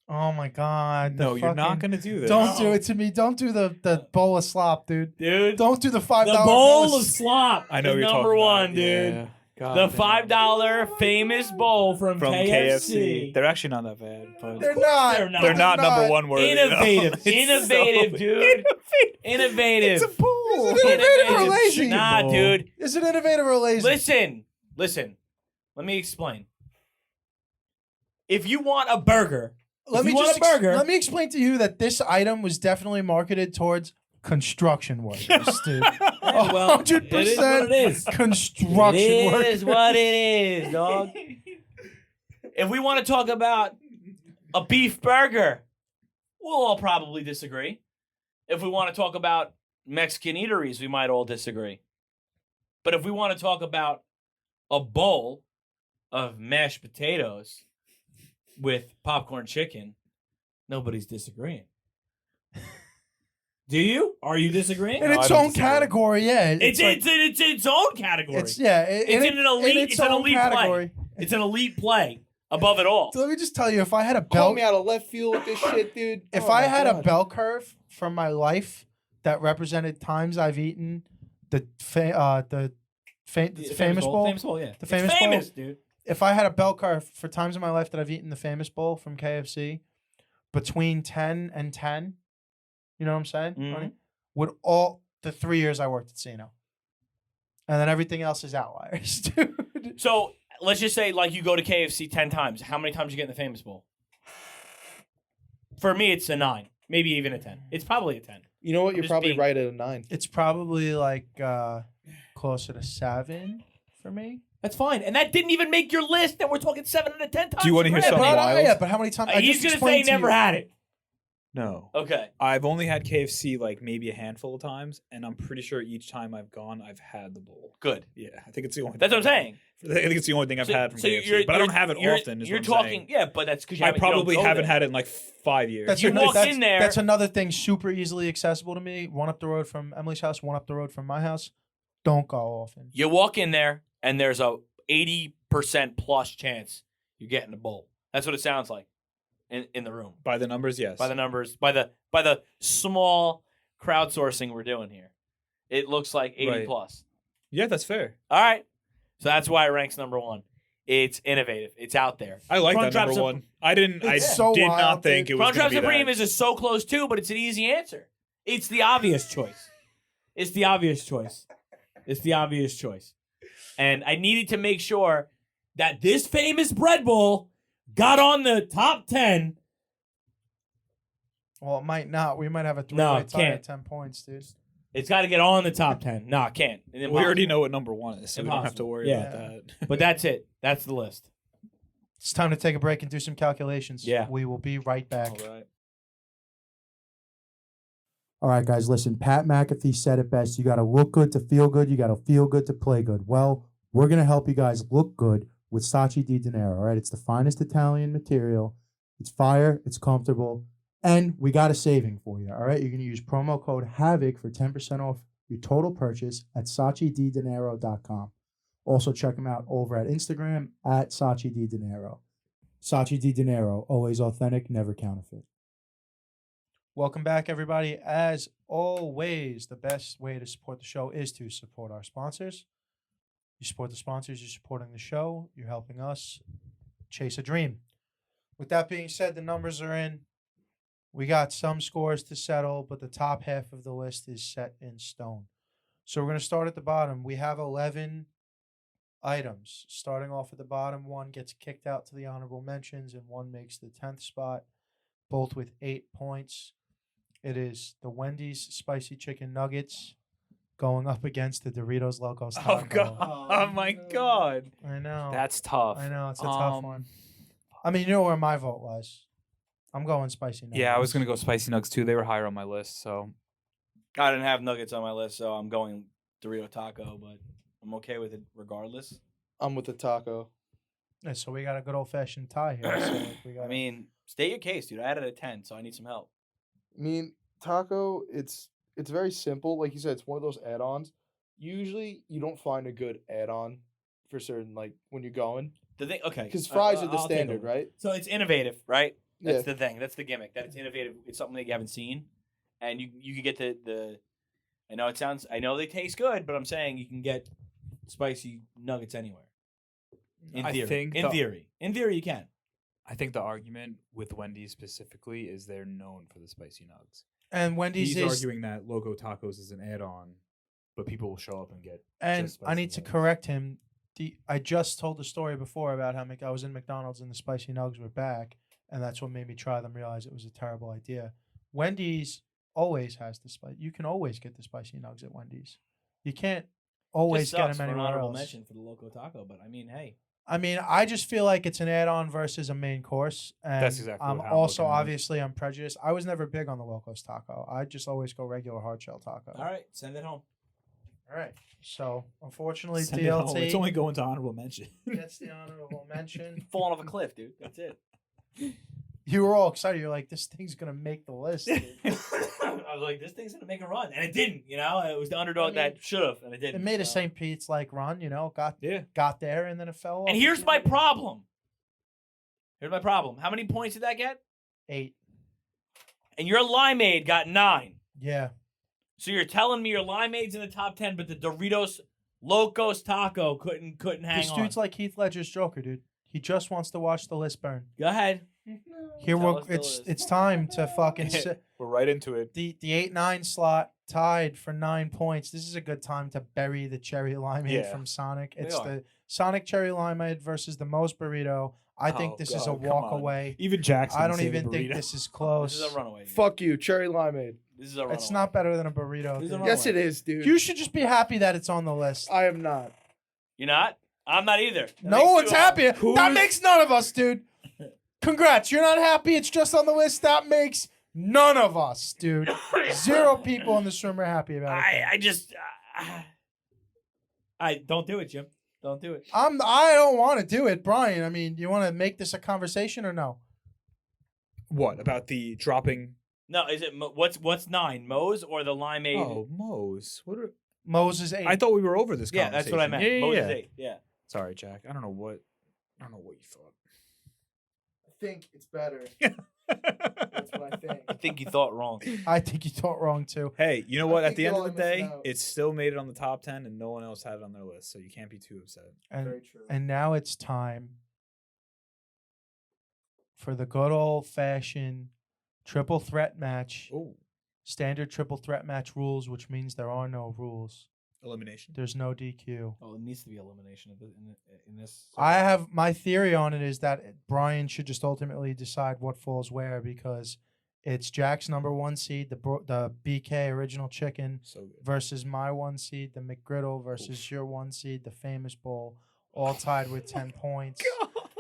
Oh my God! the No, you're not fucking- gonna do this. Don't do it to me. Don't do the bowl of slop, dude. Dude. Don't do the $5. The bowl of slop. I know is you're number talking one, about. dude. Yeah. God The damn. $5 famous bowl from KFC. They're actually not that bad, but They're not. They're not. they're not number one worthy. though. Innovative. It's Innovative, dude. Innovative. It's a bowl. Is it innovative or lazy? Chicken Nah, bowl. dude. Is it innovative or lazy? Listen. Let me explain. If you want a burger, Let if me you want just a burger, let me explain to you that this item was definitely marketed towards construction workers, dude. well, 100% it is what it is. construction It workers. is what it is, dog. If we want to talk about a beef burger, we'll all probably disagree. If we want to talk about Mexican eateries, we might all disagree. But if we want to talk about a bowl of mashed potatoes with popcorn chicken, nobody's disagreeing. Do you? Are you disagreeing? In No, I its don't own disagree. category, yeah. It's like- in its own category. It's yeah. It's in an elite- its it's an own elite play. category. It's an elite play above it all. So let me just tell you, if I had a Call bell, me out of left field with this shit, dude. if Oh I my had a God. bell curve from my life that represented times I've eaten the famous bowl, Famous bowl, yeah. The famous it's bowl? famous, dude. if I had a bell curve for times in my life that I've eaten the famous bowl from KFC, between 10 and 10, you know what I'm saying? Mhm. Ronnie? Would all the 3 years I worked at Sino. And then everything else is outliers, dude. So let's just say, like, you go to KFC 10 times. How many times you get in the famous bowl? For me, it's a 9, maybe even a 10. It's probably a 10. You know what? I'm You're just probably being- right at a 9. It's probably like closer to 7 for me. That's fine, and that didn't even make your list. And we're talking 7 out of 10 times. Do you wanna hear forever. something But wild? yeah, but how many times? I He's just gonna say explained to never you. had it. No. Okay. I've only had KFC like maybe a handful of times, and I'm pretty sure each time I've gone, I've had the bowl. Good. Yeah, I think it's the only. That's what thing I'm saying. I think it's the only thing I've had from KFC, you're- but I don't you're- have it you're- often. Is You're what I'm talking, saying. yeah, but that's because I probably haven't had it in like 5 years. That's, You another, walk that's, in there- that's another thing super easily accessible to me. One up the road from Emily's house, one up the road from my house. Don't go often. You walk in there, and there's a 80% plus chance you're getting a bowl. That's what it sounds like. in the room. By the numbers, yes. By the numbers, by the small crowdsourcing we're doing here. It looks like 80 Right. plus. Yeah, that's fair. All right. So that's why it ranks number 1. It's innovative. It's out there. I like Crunchwrap that number Sup- one. I didn't. I It's so did wild, not think dude. it was going Crunchwrap to be Supreme that. is so close too, but it's an easy answer. It's the obvious choice. It's the obvious choice. It's the obvious choice. And I needed to make sure that this famous bread bowl got on the top 10. Well, it might not. We might have a No, three-way tie can't. at 10 points, dude. It's got to get on the top 10. No, it can't. It's We already impossible. know what number one is, so we don't have to Impossible. worry Yeah. about that. But that's it. That's the list. It's time to take a break and do some calculations. Yeah. We will be right back. All right. All right, guys, listen. Pat McAfee said it best. You got to look good to feel good. You got to feel good to play good. Well, we're going to help you guys look good with Saatchi di Dinero. All right, it's the finest Italian material. It's fire. It's comfortable. And we got a saving for you. All right, you're going to use promo code HAVOC for 10% off your total purchase at SaatchiDiDinero.com. Also, check them out over at Instagram at Saatchi di Dinero. Saatchi di Dinero, always authentic, never counterfeit. Welcome back, everybody. As always, the best way to support the show is to support our sponsors. You support the sponsors, you're supporting the show, you're helping us chase a dream. With that being said, the numbers are in. We got some scores to settle, but the top half of the list is set in stone. So we're going to start at the bottom. We have 11 items. Starting off at the bottom, one gets kicked out to the honorable mentions, and one makes the 10th spot, both with 8 points. It is the Wendy's Spicy Chicken Nuggets going up against the Doritos Locos Taco. Oh god! Oh my god! I know. That's tough. I know, it's a tough one. I mean, you know where my vote was. I'm going Spicy Nuggets. Yeah, I was gonna go spicy nugs too. They were higher on my list, so I didn't have nuggets on my list, so I'm going Dorito Taco, but I'm okay with it regardless. I'm with the taco. Yeah, so we got a good old-fashioned tie here. So we got I mean, state your case, dude. I had it at 10, so I need some help. I mean, taco, it's very simple. Like you said, it's one of those add-ons. Usually, you don't find a good add-on for certain, like, when you're going. The thing, okay. Because fries are the I'll take standard, over. right? So it's innovative, right? That's Yeah. the thing. That's the gimmick. That it's innovative. It's something that you haven't seen, and you can get the. I know they taste good, but I'm saying you can get spicy nuggets anywhere. In I theory, think in theory, you can. I think the argument with Wendy's specifically is they're known for the spicy nugs. And Wendy's He's is, arguing that Loco Tacos is an add-on, but people will show up and get. and just I spicy need to nugs. correct him. I just told the story before about how I was in McDonald's and the spicy nugs were back, and that's what made me try them. Realize it was a terrible idea. Wendy's always has the spice. You can always get the spicy nugs at Wendy's. You can't always Just get sucks them for an anywhere honorable else. mention for the Loco Taco, but I mean, hey, I mean, I just feel like it's an add-on versus a main course. And That's exactly I'm how I'm also looking at it. obviously I'm prejudiced. I was never big on the Locos Taco. I just always go regular hard shell taco. all right, send it home. All right. So unfortunately, Send it home. DLT It's only going to honorable mention. gets the honorable mention. Falling off a cliff, dude. That's it. You were all excited. You're like, this thing's gonna make the list. dude. I was like, this thing's gonna make a run, and it didn't. You know, it was the underdog I mean, that should have, and it didn't. It made a so. St. Pete's like run. Got Yeah. there and then it fell off. And here's my problem. Here's my problem. How many points did that get? 8. And your limeade got 9. Yeah. So you're telling me your limeade's in the top 10, but the Doritos Locos Taco couldn't hang This on. dude's like Heath Ledger's Joker, dude. He just wants to watch the list burn. Go ahead. Here Tell we're us the list. it's time to fucking sit. We're right into it. The 8-9 slot tied for 9 points. This is a good time to bury the cherry limeade Yeah. from Sonic. We It's are. the Sonic cherry limeade versus the Moe's burrito. I think Oh, this is a God, come walk on. away. Even Jackson. I don't say the even think burrito. this is This close. is a runaway. dude. Fuck you, cherry limeade. This is a runaway. It's not better than a burrito. This is a dude. Yes, runaway. it is, dude. You should just be happy that it's on the list. I am not. You're not? I'm not either. That No makes one's two of happy. them. That makes none of us, dude. Congrats. You're not happy. It's just on the list. That makes none of us, dude. 0 people in this room are happy about it. I just. I don't do it, Jim. Don't do it. I don't want to do it, Brian. I mean, you want to make this a conversation or no? What about the dropping? No, is it what's 9? Moe's or the limeade? Oh, Moe's. What? Moses 8. I thought we were over this. yeah, that's what I meant. Yeah, Moe's yeah. is 8. Yeah. Sorry, Jack. I don't know what you thought. think it's better. That's what I think. I think you thought wrong. I think you thought wrong too. Hey, you know I what? At think the end y'all of the are missing day, out. it still made it on the top 10, and no one else had it on their list, so you can't be too upset. And Very true. and now it's time for the good old fashioned triple threat match. Oh, Standard triple threat match rules, which means there are no rules. elimination. There's no DQ. Oh, it needs to be elimination in this. I have my theory on it is that Brian should just ultimately decide what falls where because it's Jack's number 1 seed, the BK original chicken, So good. versus my 1 seed, the McGriddle, versus your 1 seed, the famous bowl, all tied with 10 points.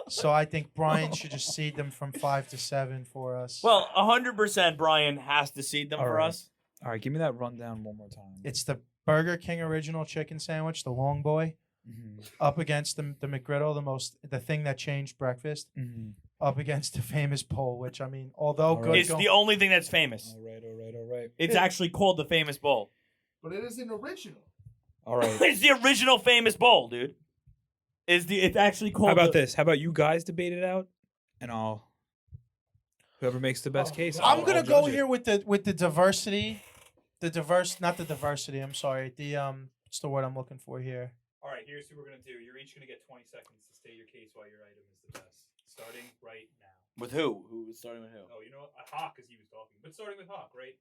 So I think Brian should just seed them from 5 to 7 for us. Well, 100% Brian has to seed them All for right. us. All right, give me that rundown one more time. It's the Burger King original chicken sandwich, the long boy, Mhm. up against the McGriddle, the thing that changed breakfast, Mhm. up against the famous bowl, which I mean, although All good. right. It's go- the only thing that's famous. All right. It's actually called the famous bowl. But it is an original. All right. It's the original famous bowl, dude. It's actually called. How about the- this? How about you guys debate it out, and whoever makes the best case. I'm I'll gonna judge go it. here with the diversity, not the diversity. I'm sorry. The what's the word I'm looking for here? All right, here's what we're gonna do. You're each gonna get 20 seconds to state your case why your item is the best. Starting right now. With who? Who was starting with who? Oh, you know what? Hawk, because he was talking. But starting with Hawk, right?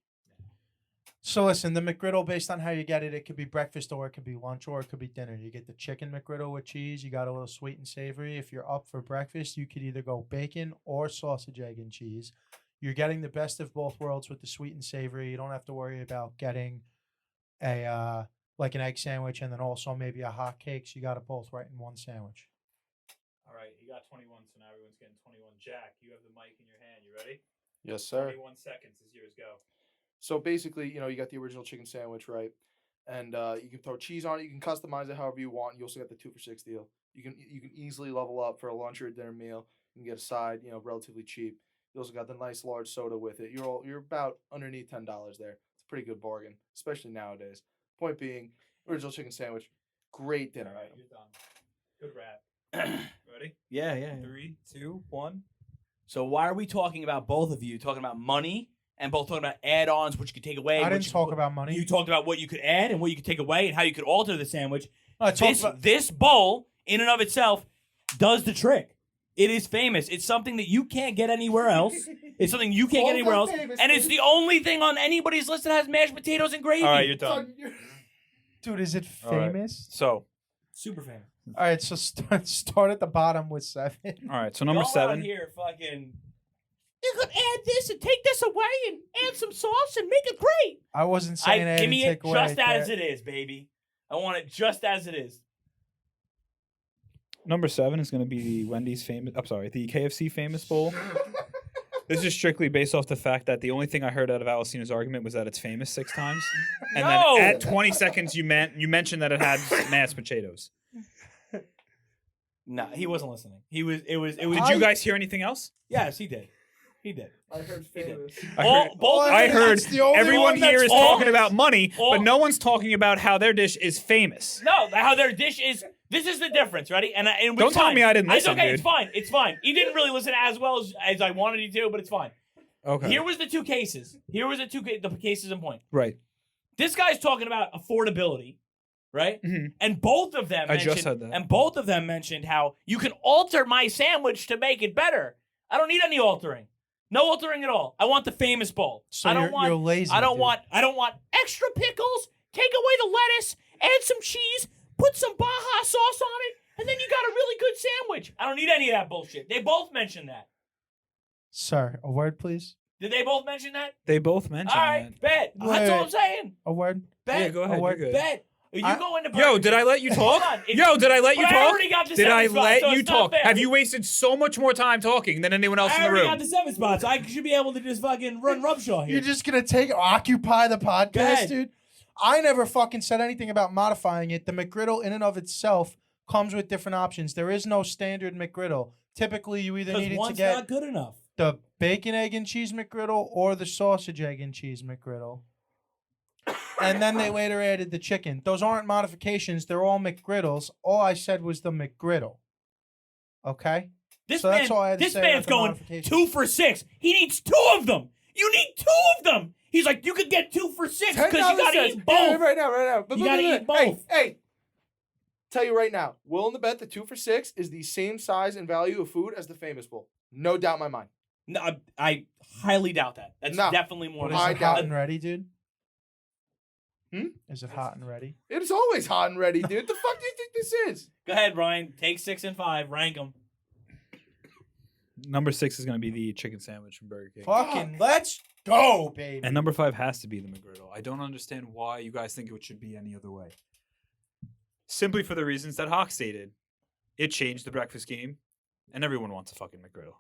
So listen, the McGriddle, based on how you get it, it could be breakfast or it could be lunch or it could be dinner. You get the chicken McGriddle with cheese. You got a little sweet and savory. If you're up for breakfast, you could either go bacon or sausage, egg, and cheese. You're getting the best of both worlds with the sweet and savory. You don't have to worry about getting a like an egg sandwich and then also maybe a hot cakes. You got it both right in one sandwich. All right, he got 21, so now everyone's getting 21. Jack, you have the mic in your hand. You ready? Yes, sir. 21 seconds is yours. Go. So basically, you got the original chicken sandwich, right? And you can throw cheese on it. You can customize it however you want. You also got the 2 for $6 deal. You can easily level up for a lunch or a dinner meal. You can get a side, relatively cheap. You also got the nice large soda with it. You're about underneath $10 there. It's a pretty good bargain, especially nowadays. Point being, original chicken sandwich, great dinner All right, item. you're done. Good rap. Ready? Yeah. 3, 2, 1. So why are we talking about both of you talking about money and both talking about add-ons, which you could take away? I what didn't you talk could- about money. You talked about what you could add and what you could take away and how you could alter the sandwich. I talked about This bowl, in and of itself, does the trick. It is famous. It's something that you can't get anywhere else. It's something you can't get anywhere else. And it's the only thing on anybody's list that has mashed potatoes and gravy. All right, you're done. dude. Is it All right. famous? So, Super famous. All right, so start at the bottom with 7. all right. So number Y'all out 7. here fucking... You could add this and take this away and add some sauce and make it great. I wasn't saying add Give and me it take away. just as it is, baby. I want it just as it is. Number 7 is going to be the Wendy's famous. I'm sorry, the KFC famous bowl. This is strictly based off the fact that the only thing I heard out of Alcina's argument was that it's famous 6 times, and No! then at 20 seconds you mentioned that it had mashed potatoes. No, he wasn't listening. It was. Did you guys hear anything else? Yes, he did. He did. I heard famous. I heard That's the only everyone one that's here is all- talking about money, all- but no one's talking about how their dish is famous. No, how their dish is. This is the difference, ready? And which Don't is tell fine. me I didn't It's listen, okay. dude. It's fine. It's fine. He didn't really listen as well as I wanted you to, but it's fine. Okay. Here was the two cases. Here was the cases in point. Right. This guy's talking about affordability, right? Mhm. And both of them I mentioned, just said that. And both of them mentioned how you can alter my sandwich to make it better. I don't need any altering. No altering at all. I want the famous bowl. So I don't you're, want you're lazy. I don't dude. want extra pickles. Take away the lettuce, add some cheese, put some Baja sauce on it, and then you got a really good sandwich. I don't need any of that bullshit. They both mentioned that. Sir, a word, please. Did they both mention that? They both mentioned All right, that. bet. Wait, That's all wait. I'm saying. A word. Bet. Yeah, go ahead. Oh, You're what- good. Bet. You I- go into Yo, Burger did I King. let you Hold talk? on. Yo, did I let you But I talk? already got the Did I 7 spot, let so you it's not talk? fair. Have you wasted so much more time talking than anyone else in I the already room? got the 7 spots. I should be able to just fucking run Rubshaw here. You're just gonna occupy the podcast, ahead. dude. I never fucking said anything about modifying it. The McGriddle in and of itself comes with different options. There is no standard McGriddle. Typically, you either Because need it to one's get not good enough. the bacon, egg, and cheese McGriddle or the sausage, egg, and cheese McGriddle. And then they later added the chicken. Those aren't modifications. They're all McGriddles. All I said was the McGriddle. Okay? This So man, that's all I had to this say man's about the going modifications. 2 for 6. He needs 2 of them. You need 2 of them. He's like, you could get 2 for 6 because you got to eat both. Yeah, right now. You gotta eat both. Hey, tell you right now, willing to bet the 2 for 6 is the same size and value of food as the Famous Bowl. No doubt in my mind. No, I highly doubt that. That's No. definitely more. What than is I it, doubt hot it. and ready, dude? Hmm? Is it hot and ready? It is always hot and ready, dude. The fuck do you think this is? Go ahead, Ryan. Take 6 and 5. Rank them. Number 6 is going to be the chicken sandwich from Burger King. Fucking let's go, baby. And number 5 has to be the McGriddle. I don't understand why you guys think it should be any other way. Simply for the reasons that Hawk stated. It changed the breakfast game, and everyone wants a fucking McGriddle.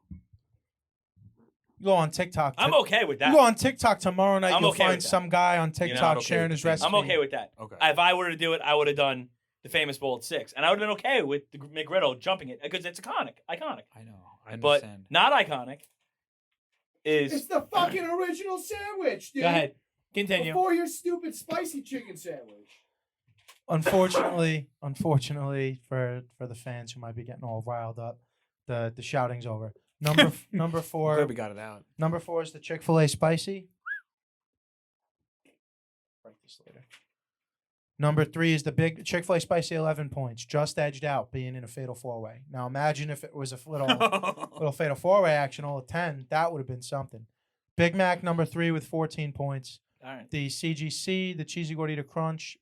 You go on TikTok. I'm okay with that. You go on TikTok tomorrow night. I'm You'll okay find with that. some guy on TikTok okay sharing with his the recipe. I'm okay with that. Okay. If I were to do it, I would have done the Famous Bowl at 6. And I would have been okay with the McGriddle jumping it because it's iconic. I know. I But understand. not iconic is... It's the fucking original sandwich, dude. Go ahead. Continue. Before your stupid spicy chicken sandwich. Unfortunately for the fans who might be getting all riled up, the shouting's over. Number I'm glad 4. we got it out. Number 4 is the Chick-fil-A spicy. Write this later. Number 3 is the big Chick-fil-A spicy, 11 points, just edged out, being in a fatal 4-way. Now imagine if it was a little fatal 4-way action, all at 10. That would have been something. Big Mac number 3 with 14 points. All right. The CGC, the Cheesy Gordita Crunch,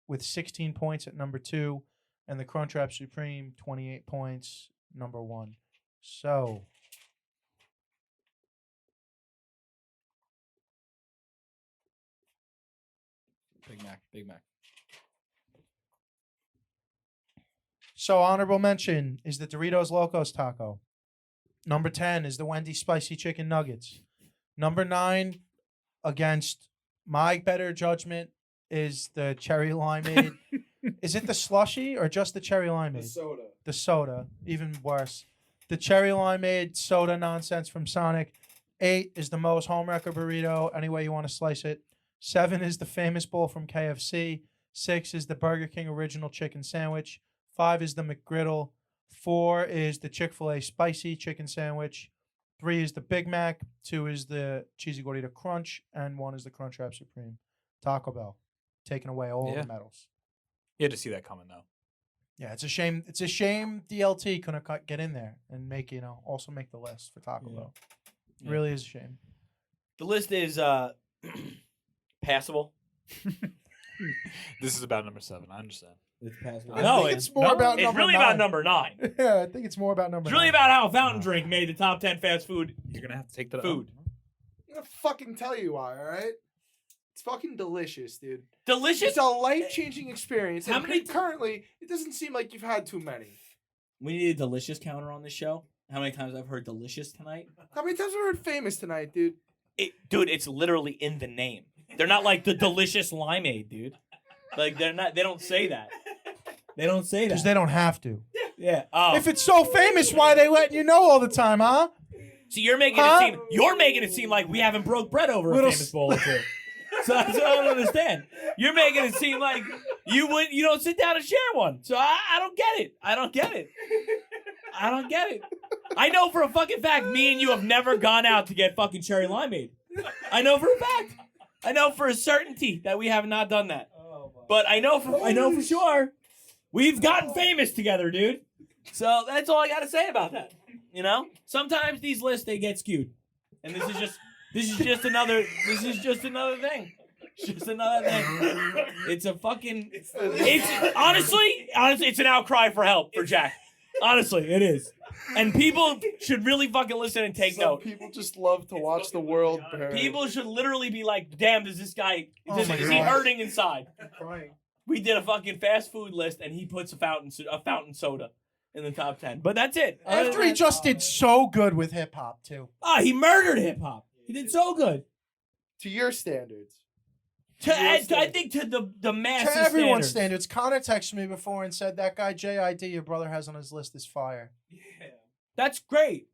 with 16 points at number 2, and the Crunchwrap Supreme, 28 points, number 1. So. Big Mac. So honorable mention is the Doritos Locos Taco. Number 10 is the Wendy's Spicy Chicken Nuggets. Number 9, against my better judgment, is the Cherry Limeade. Is it the slushy or just the Cherry Limeade? soda. The soda, even worse. The Cherry Limeade soda nonsense from Sonic. 8 is the Moe's Homewrecker Burrito, any way you want to slice it. 7 is the Famous Bowl from KFC. 6 is the Burger King Original Chicken Sandwich. 5 is the McGriddle. 4 is the Chick-fil-A Spicy Chicken Sandwich. 3 is the Big Mac. 2 is the Cheesy Gordita Crunch. And 1 is the Crunchwrap Supreme. Taco Bell, taking away all Yeah. the medals. You had to see that coming, though. Yeah, it's a shame. It's a shame DLT couldn't get in there and make also make the list for Taco Bell. It Yeah. really is a shame. The list is passable. This is about number 7. I understand. It's passable. I No, think it's more about it's number really 9. about number 9. Yeah, I think it's more about number. It's really 9. about how Fountain Drink made the top 10 fast food. You're going to have to take that Food. I'm gonna fucking tell you why, alright? It's fucking delicious, dude. Delicious. It's a life-changing experience. How and many currently, it doesn't seem like you've had too many. We need a delicious counter on this show. How many times I've heard delicious tonight? How many times have I heard famous tonight, dude? Dude, it's literally in the name. They're not like the delicious limeade, dude. Like they're not. They don't say that. They don't say Because that. they don't have to. Yeah. Oh. If it's so famous, why they letting you know all the time, huh? So you're making it seem like we haven't broke bread over Little a famous bowl or two. So that's what I don't understand. You're making it seem like you don't sit down and share one. So I don't get it. I don't get it. I know for a fucking fact me and you have never gone out to get fucking cherry limeade. I know for a fact. I know for a certainty that we have not done that. But I know for sure we've gotten famous together, dude. So that's all I got to say about that. You know? Sometimes these lists they get skewed. And this is just another thing. It's just another thing. It's a fucking honestly, it's an outcry for help for Jack. Honestly, it is. And people should really fucking listen and take Some note. people just love to watch the world burn. People should literally be like, damn, does this guy Oh is my he God. hurting inside? Crying. We did a fucking fast food list and he puts a fountain soda in the top 10. But that's it. After he just did so good with hip hop too. he murdered hip hop. He did so good. To your standards. I think to the masses To everyone's standards. Connor texted me before and said that guy JID your brother has on his list is fire. Yeah. That's great.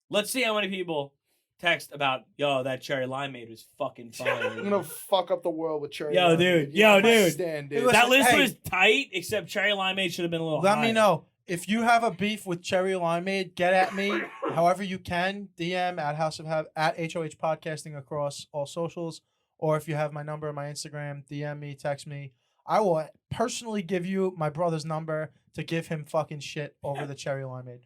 Let's see how many people text about, yo, that cherry limeade was fucking fire. I'm gonna fuck up the world with cherry. Yo, limeade. dude. You Yo, don't dude. understand, dude. Listen, That list hey. was tight, except cherry limeade should have been a little Let higher. me know If you have a beef with Cherry Limeade, get at me however you can. DM at at HOH Podcasting across all socials. Or if you have my number on my Instagram, DM me, text me. I will personally give you my brother's number to give him fucking shit over the Cherry Limeade.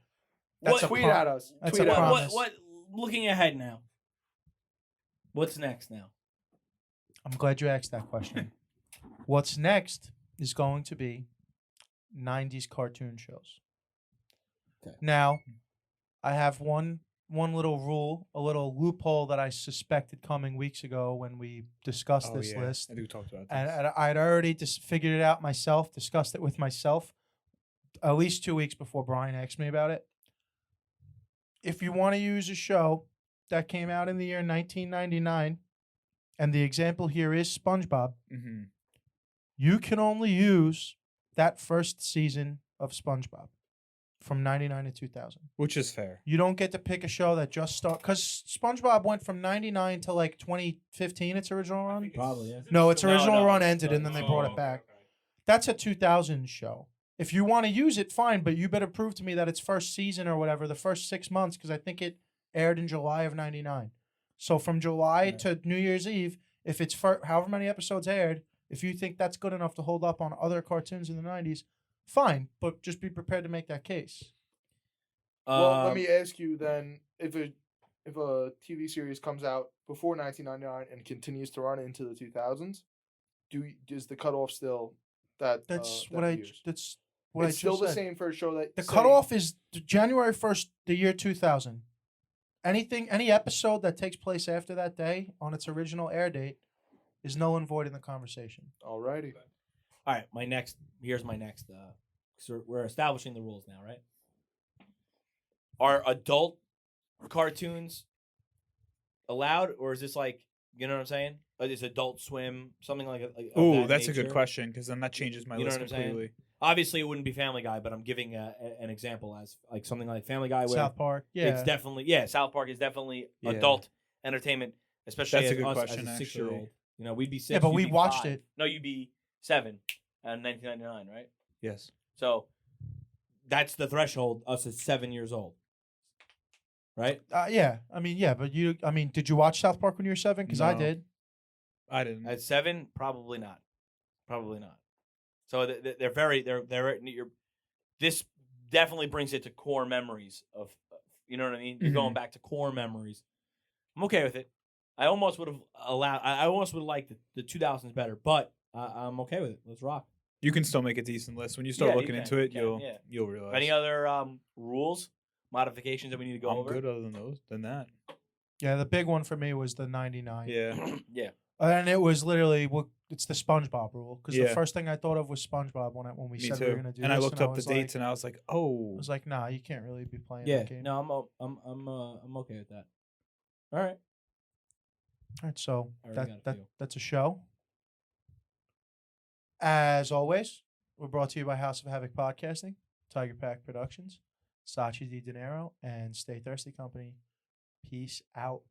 That's a Tweet pro- at us. that's Tweet a at us. promise. What? Looking ahead now. What's next now? I'm glad you asked that question. What's next is going to be 90s cartoon shows. Okay. Now, I have one little rule, a little loophole that I suspected coming weeks ago when we discussed this list. I think we talked about this. And I'd already just figured it out myself, discussed it with myself at least 2 weeks before Brian asked me about it. If you want to use a show that came out in the year 1999, and the example here is SpongeBob, Mm-hmm. you can only use that first season of SpongeBob from 99 to 2000. Which is fair. You don't get to pick a show that just started, because SpongeBob went from 99 to like 2015, its original run. Probably, yeah. No, its original run it's ended not. and then they brought it back. That's a 2000 show. If you want to use it, fine, but you better prove to me that its first season or whatever, the first 6 months, because I think it aired in July of 99. So from July to New Year's Eve, if it's however many episodes aired, if you think that's good enough to hold up on other cartoons in the 90s, fine, but just be prepared to make that case. Well, let me ask you then: if a TV series comes out before 1999 and continues to run into the 2000s, is the cutoff still that? That's that what I. years? That's what It's I still just the said. same for a show that The say- cutoff is January 1st, the year 2000. Any episode that takes place after that day on its original air date is null and void in the conversation. Alrighty. All right, here's my next. So we're establishing the rules now, right? Are adult cartoons allowed, or is this like, you know what I'm saying? Is Adult Swim something like? Oh, that's a good nature? question because then that changes my You know list what I'm saying? completely. Obviously, it wouldn't be Family Guy, but I'm giving an example as like something like Family Guy, where South Park, yeah. it's definitely South Park is definitely Yeah. adult entertainment, especially That's a as good us question, as a actually. 6-year-old. You know, we'd be 6. Yeah, but you'd we be watched 5. it. No, you'd be 7 in 1999, right? Yes. So that's the threshold. Us at 7 years old, right? Yeah. I mean, yeah, but did you watch South Park when you were 7? Because I No. did. I didn't. At 7, probably not. Probably not. So this definitely brings it to core memories of, you know what I mean? You're going back to core memories. I'm okay with it. I almost would have liked the 2000s better, but I'm okay with it. Let's rock. You can still make a decent list when you start Yeah, you looking can, into it. you can, You'll realize. Any other rules, modifications that we need to go I'm over? good other than that. Yeah, the big one for me was the 99. Yeah. Yeah. And it was literally it's the SpongeBob rule, because the Yeah. first thing I thought of was SpongeBob when we Me said too. we were gonna do And I this, looked up the was dates like, and I was like, I oh. was like, nah, you can't really be playing Yeah. that game. No, I'm okay with that. All right. All right, so I already got a few. that's a show. As always, we're brought to you by House of Havoc Podcasting, Tiger Pack Productions, Sachi Di Dinero, and Stay Thirsty Company. Peace out.